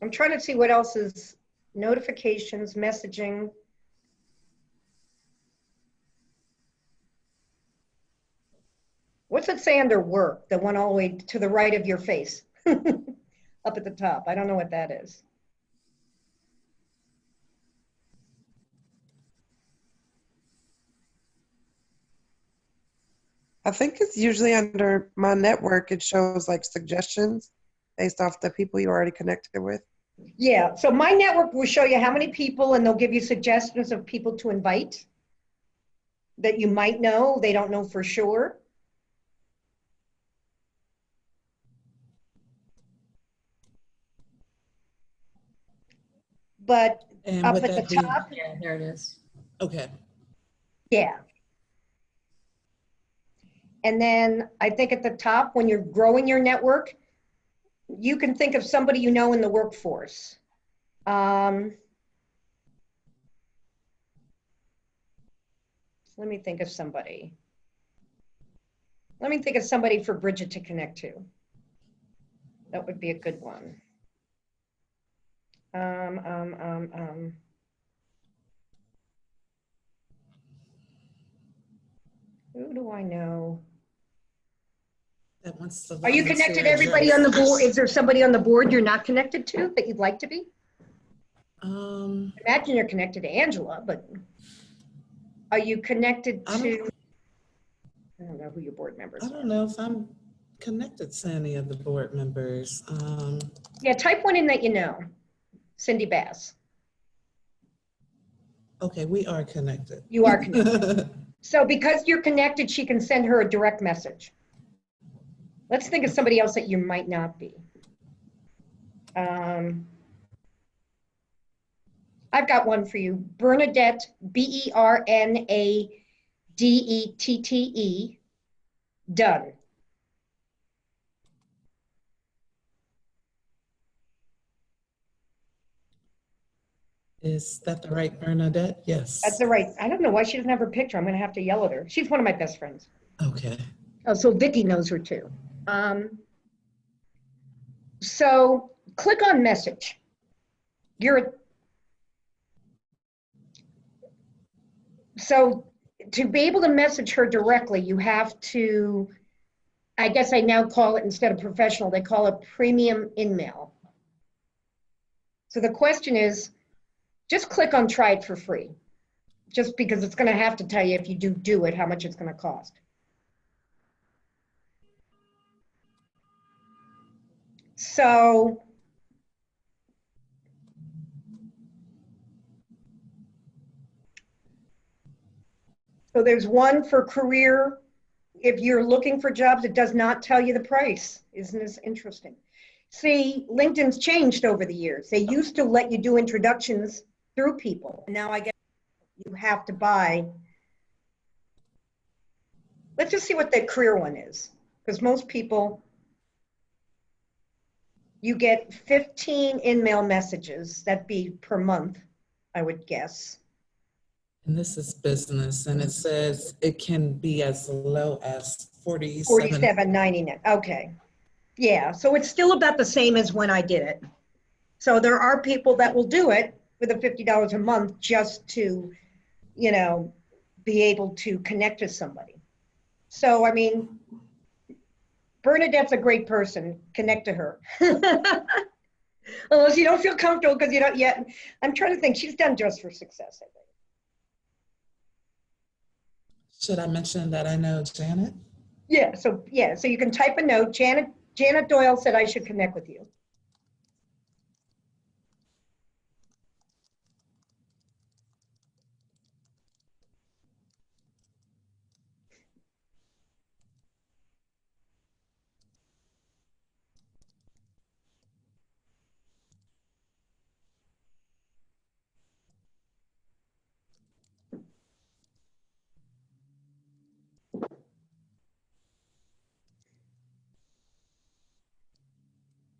I'm trying to see what else is notifications, messaging. What's it say under work? The one all the way to the right of your face, up at the top. I don't know what that is. I think it's usually under my network. It shows like suggestions based off the people you already connected with. Yeah, so my network will show you how many people, and they'll give you suggestions of people to invite that you might know, they don't know for sure. But And up would at the that be, top, Yeah, there it is. okay. yeah. And then I think at the top, when you're growing your network, you can think of somebody you know in the workforce. Let me think of somebody. Let me think of somebody for Bridget to connect to. That would be a good one. Who do I know? that wants to Are you volunteer connected a to everybody on the dress. board? Is there somebody on the board you're not connected to that you'd like to be? Imagine you're connected to Angela, but are you connected I to, don't, I don't know who your board members I are. don't know if I'm connected to any of the board members. Yeah, type one in that you know. Cindy Bass. Okay, we are connected. You are connected. So because you're connected, she can send her a direct message. Let's think of somebody else that you might not be. I've got one for you. Bernadette, Bernadettete, Dunn. Is that the right Bernadette? That's Yes. the right. I don't know why she doesn't have her picture. I'm going to have to yell at her. She's one of my best friends. Okay. Oh, so Vicky knows her too. So click on message. So to be able to message her directly, you have to, I guess I now call it, instead of professional, they call it premium in-mail. So the question is, just click on try it for free, just because it's going to have to tell you if you do it, how much it's going to cost. So there's one for career. If you're looking for jobs, it does not tell you the price. Isn't this interesting? See, LinkedIn's changed over the years. They used to let you do introductions through people. Now I guess you have to buy. Let's just see what the career one is, because most people, you get 15 in-mail messages. That'd be per month, I would guess. And this is business, and it says it can be as low as $47. Okay. Yeah, so it's still about the same as when I did it. So there are people that will do it with the $50 a month just to, you know, be able to connect to somebody. So, I mean, Bernadette's a great person. Connect to her. Unless you don't feel comfortable because you don't yet. I'm trying to think. She's done Dress for Success, I think. Should I mention that I know Janet? Yeah, so you can type a note. Janet Doyle said I should connect with you.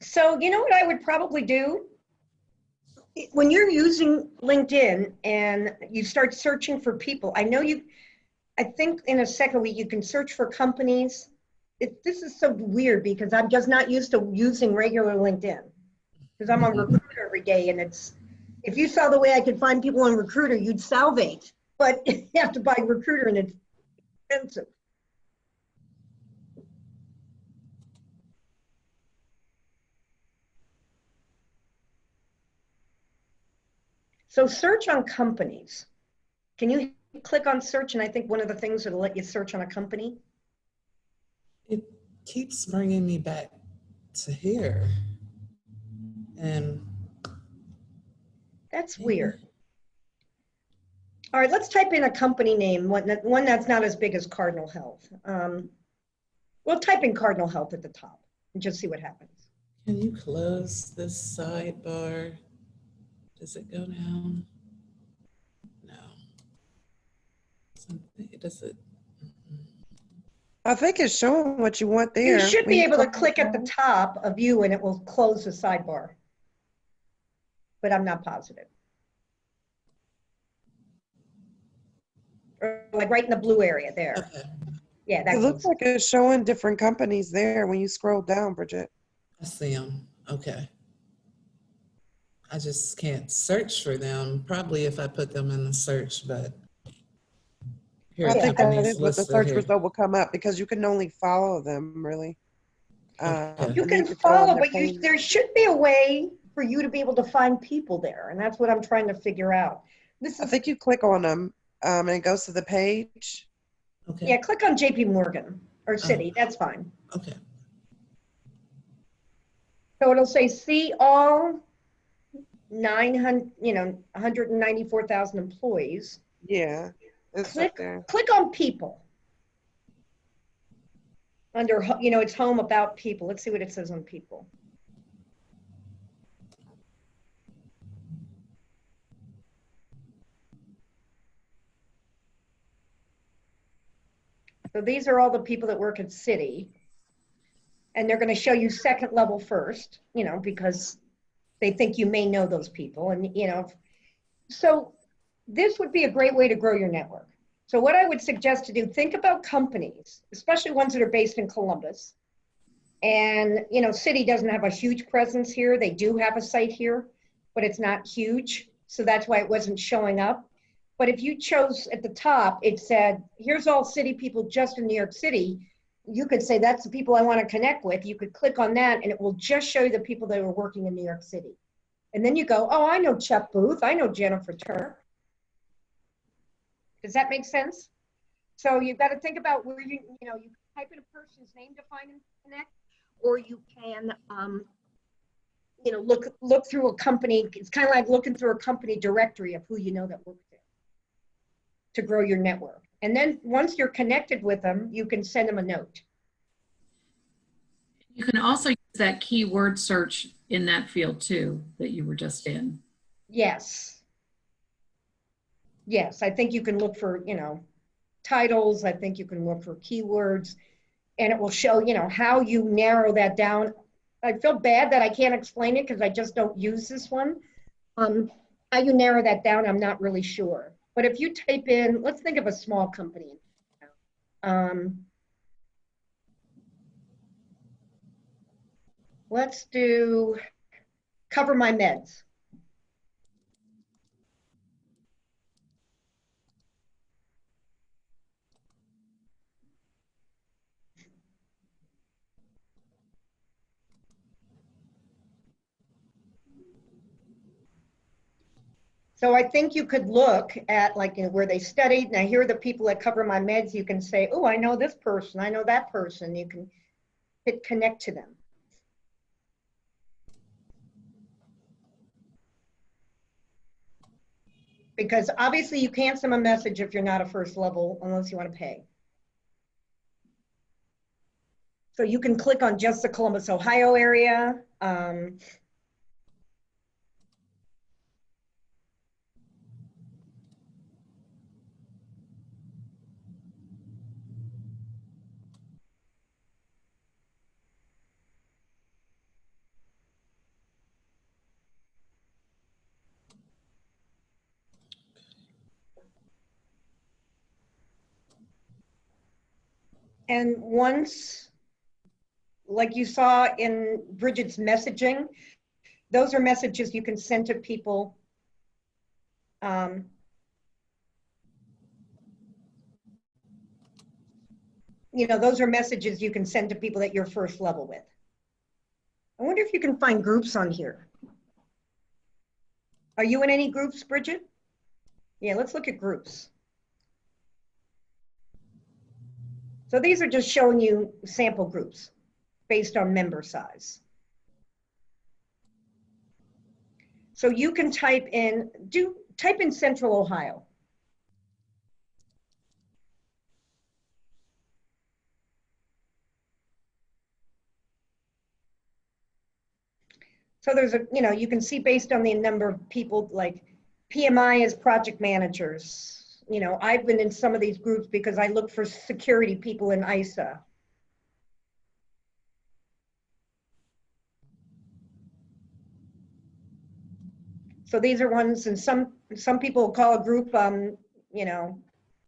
So you know what I would probably do? When you're using LinkedIn and you start searching for people, I think in a second week you can search for companies. This is so weird because I'm just not used to using regular LinkedIn because I'm on Recruiter every day, and if you saw the way I could find people on Recruiter, you'd salivate, but you have to buy Recruiter and it's expensive. So search on companies. Can you click on search? And I think one of the things that'll let you search on a company. It keeps bringing me back to here. And That's weird. All right, let's type in a company name, one that's not as big as Cardinal Health. We'll type in Cardinal Health at the top and just see what happens. can you close this sidebar? Does it go down? No. Something, does it? I think it's showing what you want there. You should be When able to click click at the on- top of view and it will close the sidebar. But I'm not positive. Or like right in the blue area there. Okay, Yeah, that It looks closes. like it's showing different companies there when you scroll down, Bridget. I see them. Okay. I just can't search for them, probably if I put them in the search, but here I are think that companies is what the listed search here. result will come up because you can only follow them really. Okay. You and then can go on follow, their but page. there should be a way for you to be able to find people there, and that's what I'm trying to figure out. This I is, think you click on them, and it goes to the page. yeah, Okay. click on JP Morgan or Oh. Citi, that's fine. Okay. So it'll say, see all 900, 194,000 employees. Yeah, it's up there. Click on people. Under, it's home about people. Let's see what it says on people. So these are all the people that work at Citi. And they're going to show you second level first, because they think you may know those people. And, so this would be a great way to grow your network. So what I would suggest to do, think about companies, especially ones that are based in Columbus. And, Citi doesn't have a huge presence here. They do have a site here, but it's not huge. So that's why it wasn't showing up. But if you chose at the top, it said, here's all Citi people just in New York City. You could say, that's the people I want to connect with. You could click on that and it will just show you the people that are working in New York City. And then you go, oh, I know Chuck Booth. I know Jennifer Turner. Does that make sense? So you've got to think about where you can type in a person's name to find and connect, or you can, look through a company. It's kind of like looking through a company directory of who you know that works there to grow your network. And then once you're connected with them, you can send them a note. You can also use that keyword search in that field too, that you were just in. Yes. Yes, I think you can look for, titles. I think you can look for keywords, and it will show, how you narrow that down. I feel bad that I can't explain it because I just don't use this one. How you narrow that down, I'm not really sure. But if you type in, let's think of a small company. Let's do Cover My Meds. So I think you could look at where they studied. Now here are the people that cover my meds. You can say, oh, I know this person. I know that person. You can hit connect to them. Because obviously you can't send a message if you're not a first level unless you want to pay. So you can click on just the Columbus, Ohio area. And once, like you saw in Bridget's messaging, those are messages you can send to people. Those are messages you can send to people that you're first level with. I wonder if you can find groups on here. Are you in any groups, Bridget? Yeah, let's look at groups. So these are just showing you sample groups based on member size. So you can type in Central Ohio. So there's you can see based on the number of people, like PMI is project managers. I've been in some of these groups because I look for security people in ISA. So these are ones, and some people call a group,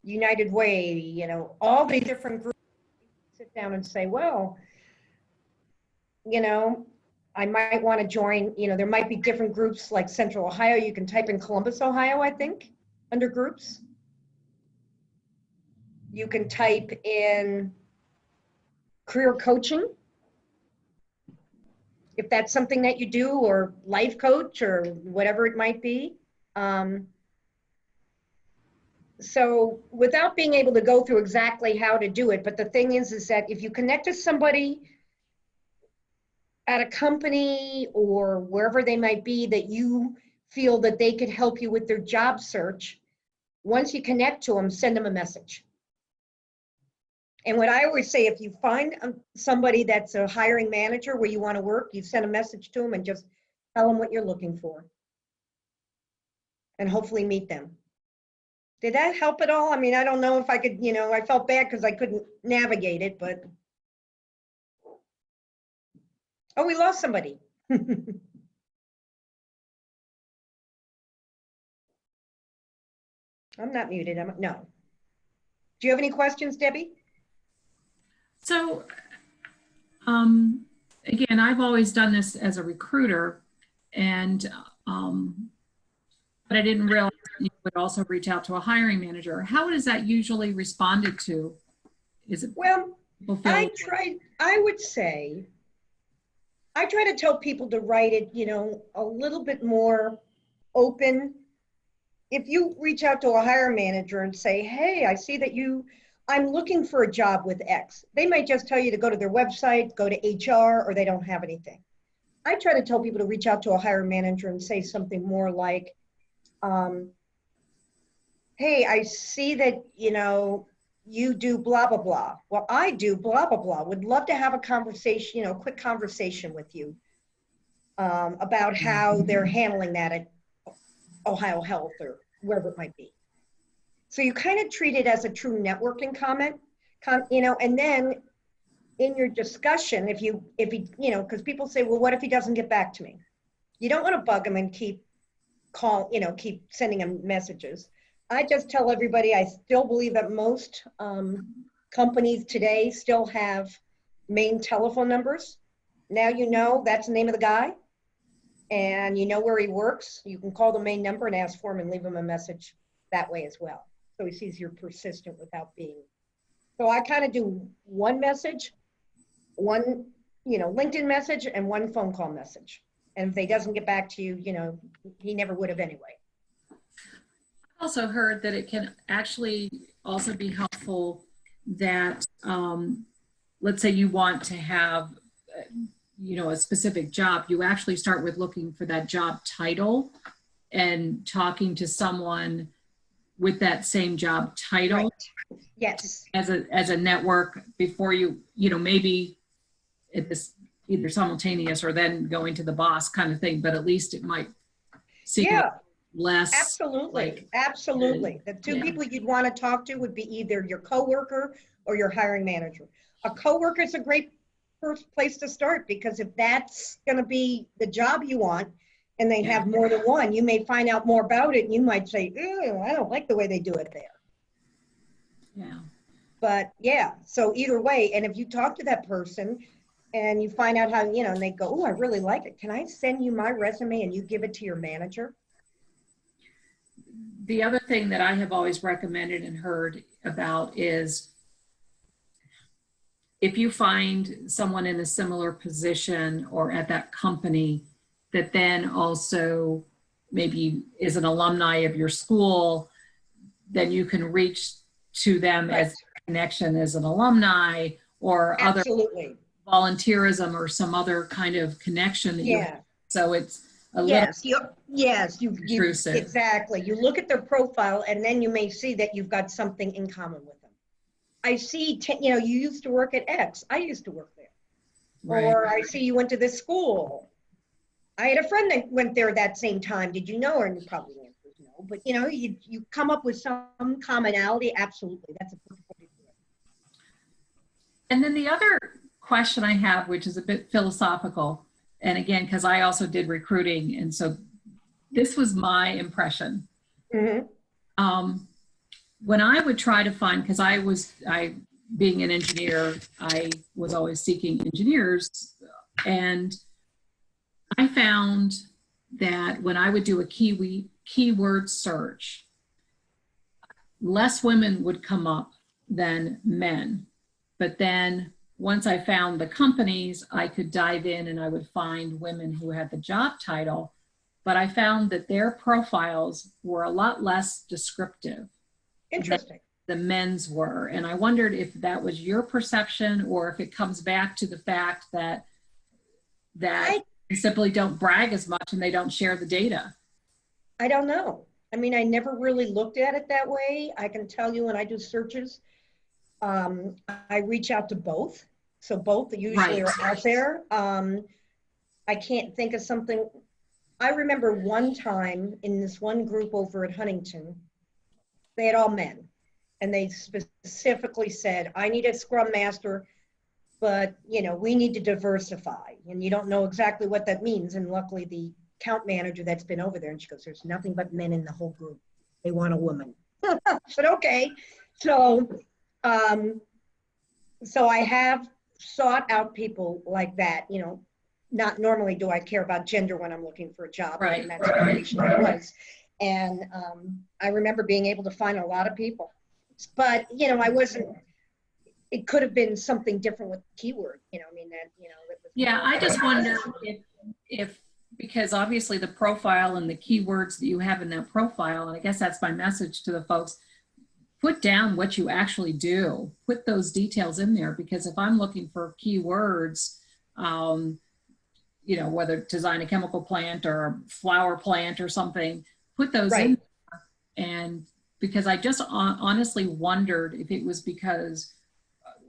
United Way, all these different groups. Sit down and say, well, I might want to join, there might be different groups like Central Ohio. You can type in Columbus, Ohio, I think, under groups. You can type in career coaching. if that's something that you do, or life coach or whatever it might be. So without being able to go through exactly how to do it, but the thing is that if you connect to somebody at a company or wherever they might be that you feel that they could help you with their job search, once you connect to them, send them a message. And what I always say, if you find somebody that's a hiring manager where you want to work, you send a message to them and just tell them what you're looking for. And hopefully meet them. Did that help at all? I mean, I don't know if I could, I felt bad because I couldn't navigate it, but. Oh, we lost somebody. I'm not muted, no. Do you have any questions, Debbie? So, again, I've always done this as a recruiter, and but I didn't realize you would also reach out to a hiring manager. How is that usually responded to? Is it Well, people feel I would say, I try to tell people to write it, a little bit more open. If you reach out to a hiring manager and say, hey, I see that I'm looking for a job with X. They might just tell you to go to their website, go to HR, or they don't have anything. I try to tell people to reach out to a hiring manager and say something more like, hey, I see that, you do blah, blah, blah. Well, I do blah, blah, blah. Would love to have a conversation, a quick conversation with you about how they're handling that at Ohio Health or wherever it might be. So you kind of treat it as a true networking comment, and then in your discussion, if he, because people say, well, what if he doesn't get back to me? You don't want to bug him and keep sending him messages. I just tell everybody, I still believe that most companies today still have main telephone numbers. Now that's the name of the guy, and you know where he works. You can call the main number and ask for him and leave him a message that way as well. So he sees you're persistent without being. So I kind of do one message, one LinkedIn message, and one phone call message. And if he doesn't get back to you, he never would have anyway. I also heard that it can actually also be helpful that, let's say you want to have, a specific job, you actually start with looking for that job title and talking to someone with that same job title. Right. Yes. As a network before maybe it's either simultaneous or then going to the boss kind of thing, but at least it might seem less. Absolutely. Absolutely. The two people you'd want to talk to would be either your coworker or your hiring manager. A coworker is a great first place to start, because if that's going to be the job you want and they have more than one, you may find out more about it and you might say, ew, I don't like the way they do it there. Yeah. But so either way, and if you talk to that person and you find out how, and they go, oh, I really like it. Can I send you my resume and you give it to your manager? The other thing that I have always recommended and heard about is if you find someone in a similar position or at that company that then also maybe is an alumni of your school, then you can reach to them as a connection as an alumni or other volunteerism or some other kind of connection that you have. So it's a little intrusive. Exactly. You look at their profile and then you may see that you've got something in common with them. I see, you used to work at X. I used to work there. Right. Or I see you went to this school. I had a friend that went there that same time. Did you know her? And you probably the answer is no. But you come up with some commonality. Absolutely, that's a perfect way to do it. And then the other question I have, which is a bit philosophical, and again, because I also did recruiting, and so this was my impression. Mm-hmm. When I would try to find, because I being an engineer, I was always seeking engineers, and I found that when I would do a keyword search, less women would come up than men. But then once I found the companies, I could dive in and I would find women who had the job title, but I found that their profiles were a lot less descriptive Interesting. the men's were. And I wondered if that was your perception or if it comes back to the fact that they simply don't brag as much and they don't share the data. I don't know. I mean, I never really looked at it that way. I can tell you when I do searches, I reach out to both. So both usually are out there. I can't think of something. I remember one time in this one group over at Huntington, they had all men. And they specifically said, I need a scrum master, but you know, we need to diversify. And you don't know exactly what that means. And luckily the account manager that's been over there, and she goes, there's nothing but men in the whole group. They want a woman. I said, okay. So, so I have sought out people like that, you know, not normally do I care about gender when I'm looking for a job. Right. And that's what I was. And I remember being able to find a lot of people, but you know, I wasn't, it could have been something different with keyword, you know, I mean that, you know. It was, Yeah, I just wonder if, because obviously the profile and the keywords that you have in that profile, and I guess that's my message to the folks, put down what you actually do, put those details in there, because if I'm looking for keywords, you know, whether design a chemical plant or a flower plant or something, put those in there. And because I just honestly wondered if it was because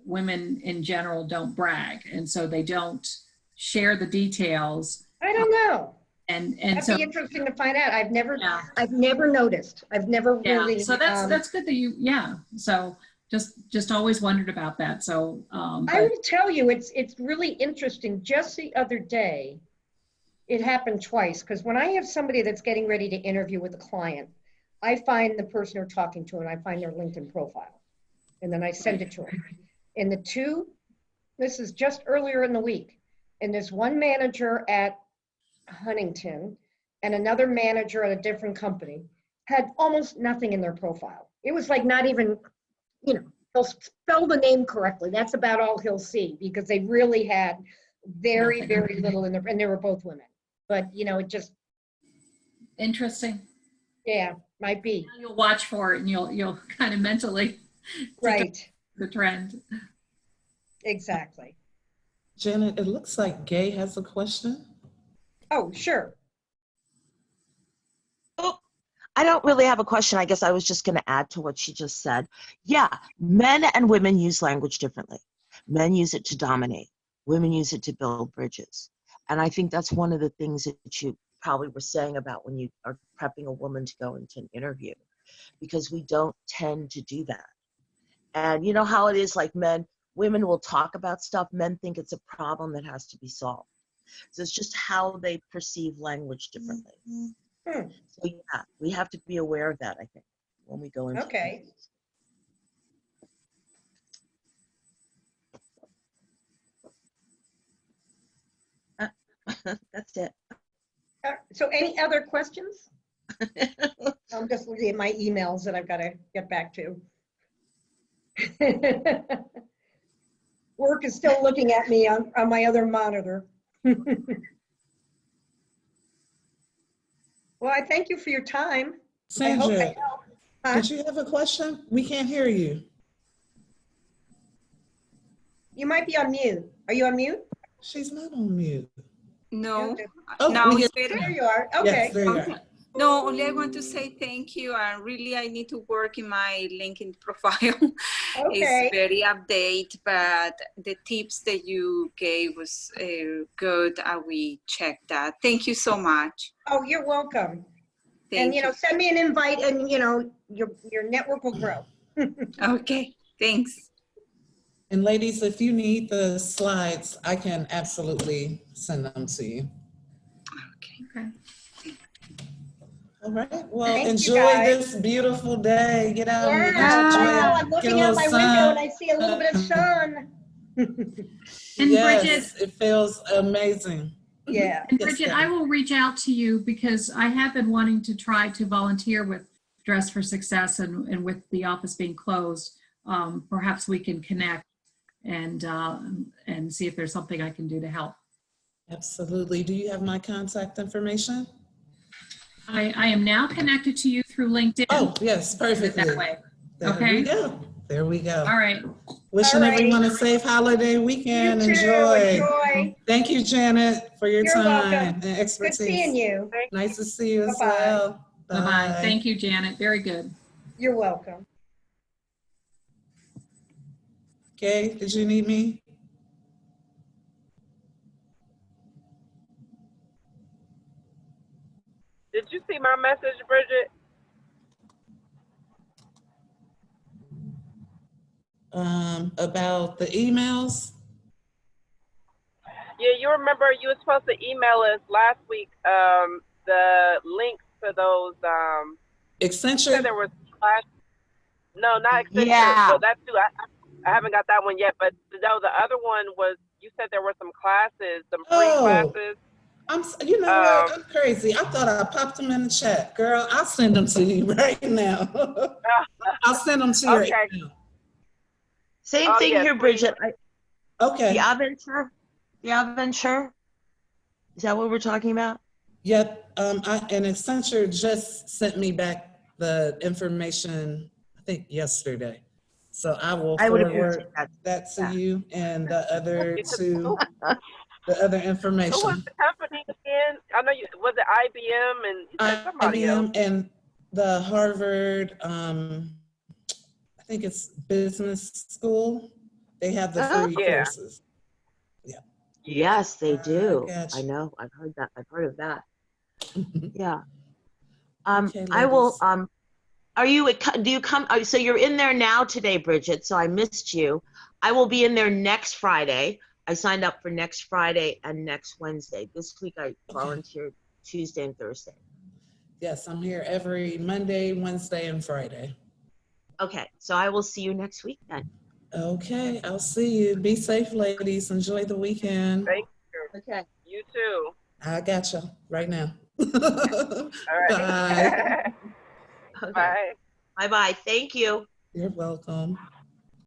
women in general don't brag, and so they don't share the details. I don't know. And That'd so be interesting to find out. I've never yeah. noticed. I've never really. So that's good that you, yeah. So just always wondered about that. So I will tell you, it's really interesting. Just the other day, it happened twice, because when I have somebody that's getting ready to interview with a client, I find the person they're talking to and I find their LinkedIn profile, and then I send it to them. And the two, this is just earlier in the week, and there's one manager at Huntington and another manager at a different company had almost nothing in their profile. It was like not even, you know, they'll spell the name correctly. That's about all he'll see, because they really had very, very little in there, and they were both women. But, you know, it just. interesting. Yeah, might be. You'll watch for it and you'll kind of mentally Right. the trend. Exactly. Janet, it looks like Gay has a question. Oh, sure. Oh, I don't really have a question. I guess I was just going to add to what she just said. Yeah, men and women use language differently. Men use it to dominate. Women use it to build bridges. And I think that's one of the things that you probably were saying about when you are prepping a woman to go into an interview, because we don't tend to do that. And you know how it is, like women will talk about stuff. Men think it's a problem that has to be solved. So it's just how they perceive language differently. So yeah, we have to be aware of that, I think, when we go into Okay. That's it. So any other questions? I'm just looking at my emails that I've got to get back to. Work is still looking at me on my other monitor. Well, I thank you for your time. I hope I Sandra, helped. Huh? did you have a question? We can't hear you. You might be on mute. Are you on mute? She's not on mute. No, Oh, now we it's hear better. There you are. Okay. Yes, there you Okay. are. No, only I want to say thank you. And really, I need to work in my LinkedIn profile. Okay. It's very update, but the tips that you gave was good. I will check that. Thank you so much. Oh, you're welcome. Thank And, you know, send me an invite and, you know, your network will grow. Okay, thanks. And ladies, if you need the slides, I can absolutely send them to you. Okay. All right. Well, Thank you, enjoy guys. this beautiful day. Get out and Yeah, enjoy I know. it. I'm Get looking a out little my window and sun. I see a little bit of sun. And Yes, it feels amazing. Yeah. And Yes, Bridget, Debbie. I will reach out to you because I have been wanting to try to volunteer with Dress for Success, and with the office being closed, perhaps we can connect and see if there's something I can do to help. Absolutely. Do you have my contact information? I am now connected to you through LinkedIn. Oh, yes, perfectly. That way. There Okay. we go. There we go. All right. Wishing All right. everyone a safe holiday You weekend. too. Enjoy. Enjoy. Thank you, Janet, for your You're time welcome. and Good expertise. seeing you. Nice to see you as Bye-bye. well. Bye-bye. Thank you, Janet. Very good. You're welcome. Okay, did you need me? Did you see my message, Bridget? About the emails? Yeah, you remember you were supposed to email us last week the links to those. You said Accenture? there was class. No, not Accenture. Yeah. Well, that too. I haven't got that one yet. But no, the other one was. You said there were some classes, some free Oh. classes. You know what? I'm crazy. I thought I popped them in the chat. Girl, I'll send them to you right now. I'll send them to your Okay. email. Same Oh, thing yes, here, please. Bridget. Okay. The Aventure? The Aventure? Is that what we're talking about? Yep. And Accenture just sent me back the information, I think yesterday. So I will I would forward appreciate that. that to Yeah. you and the other It's two, the other Who was information. the company again? I know you. Was it IBM and you said somebody else? IBM and the Harvard, I think it's business school. They have the free Yeah. courses. Yes, they do. gotcha. I know. I've heard that. I've heard of that. Yeah. Okay, I will, ladies. are you, do you come, so you're in there now today, Bridget, so I missed you. I will be in there next Friday. I signed up for next Friday and next Wednesday. This week I volunteered Tuesday and Thursday. Yes, I'm here every Monday, Wednesday, and Friday. Okay, so I will see you next week then. Okay, I'll see you. Be safe, ladies. Enjoy the weekend. Thank you. Okay. You too. I got you right now. All right. Bye. Okay. Bye. Bye-bye. Thank you. You're welcome.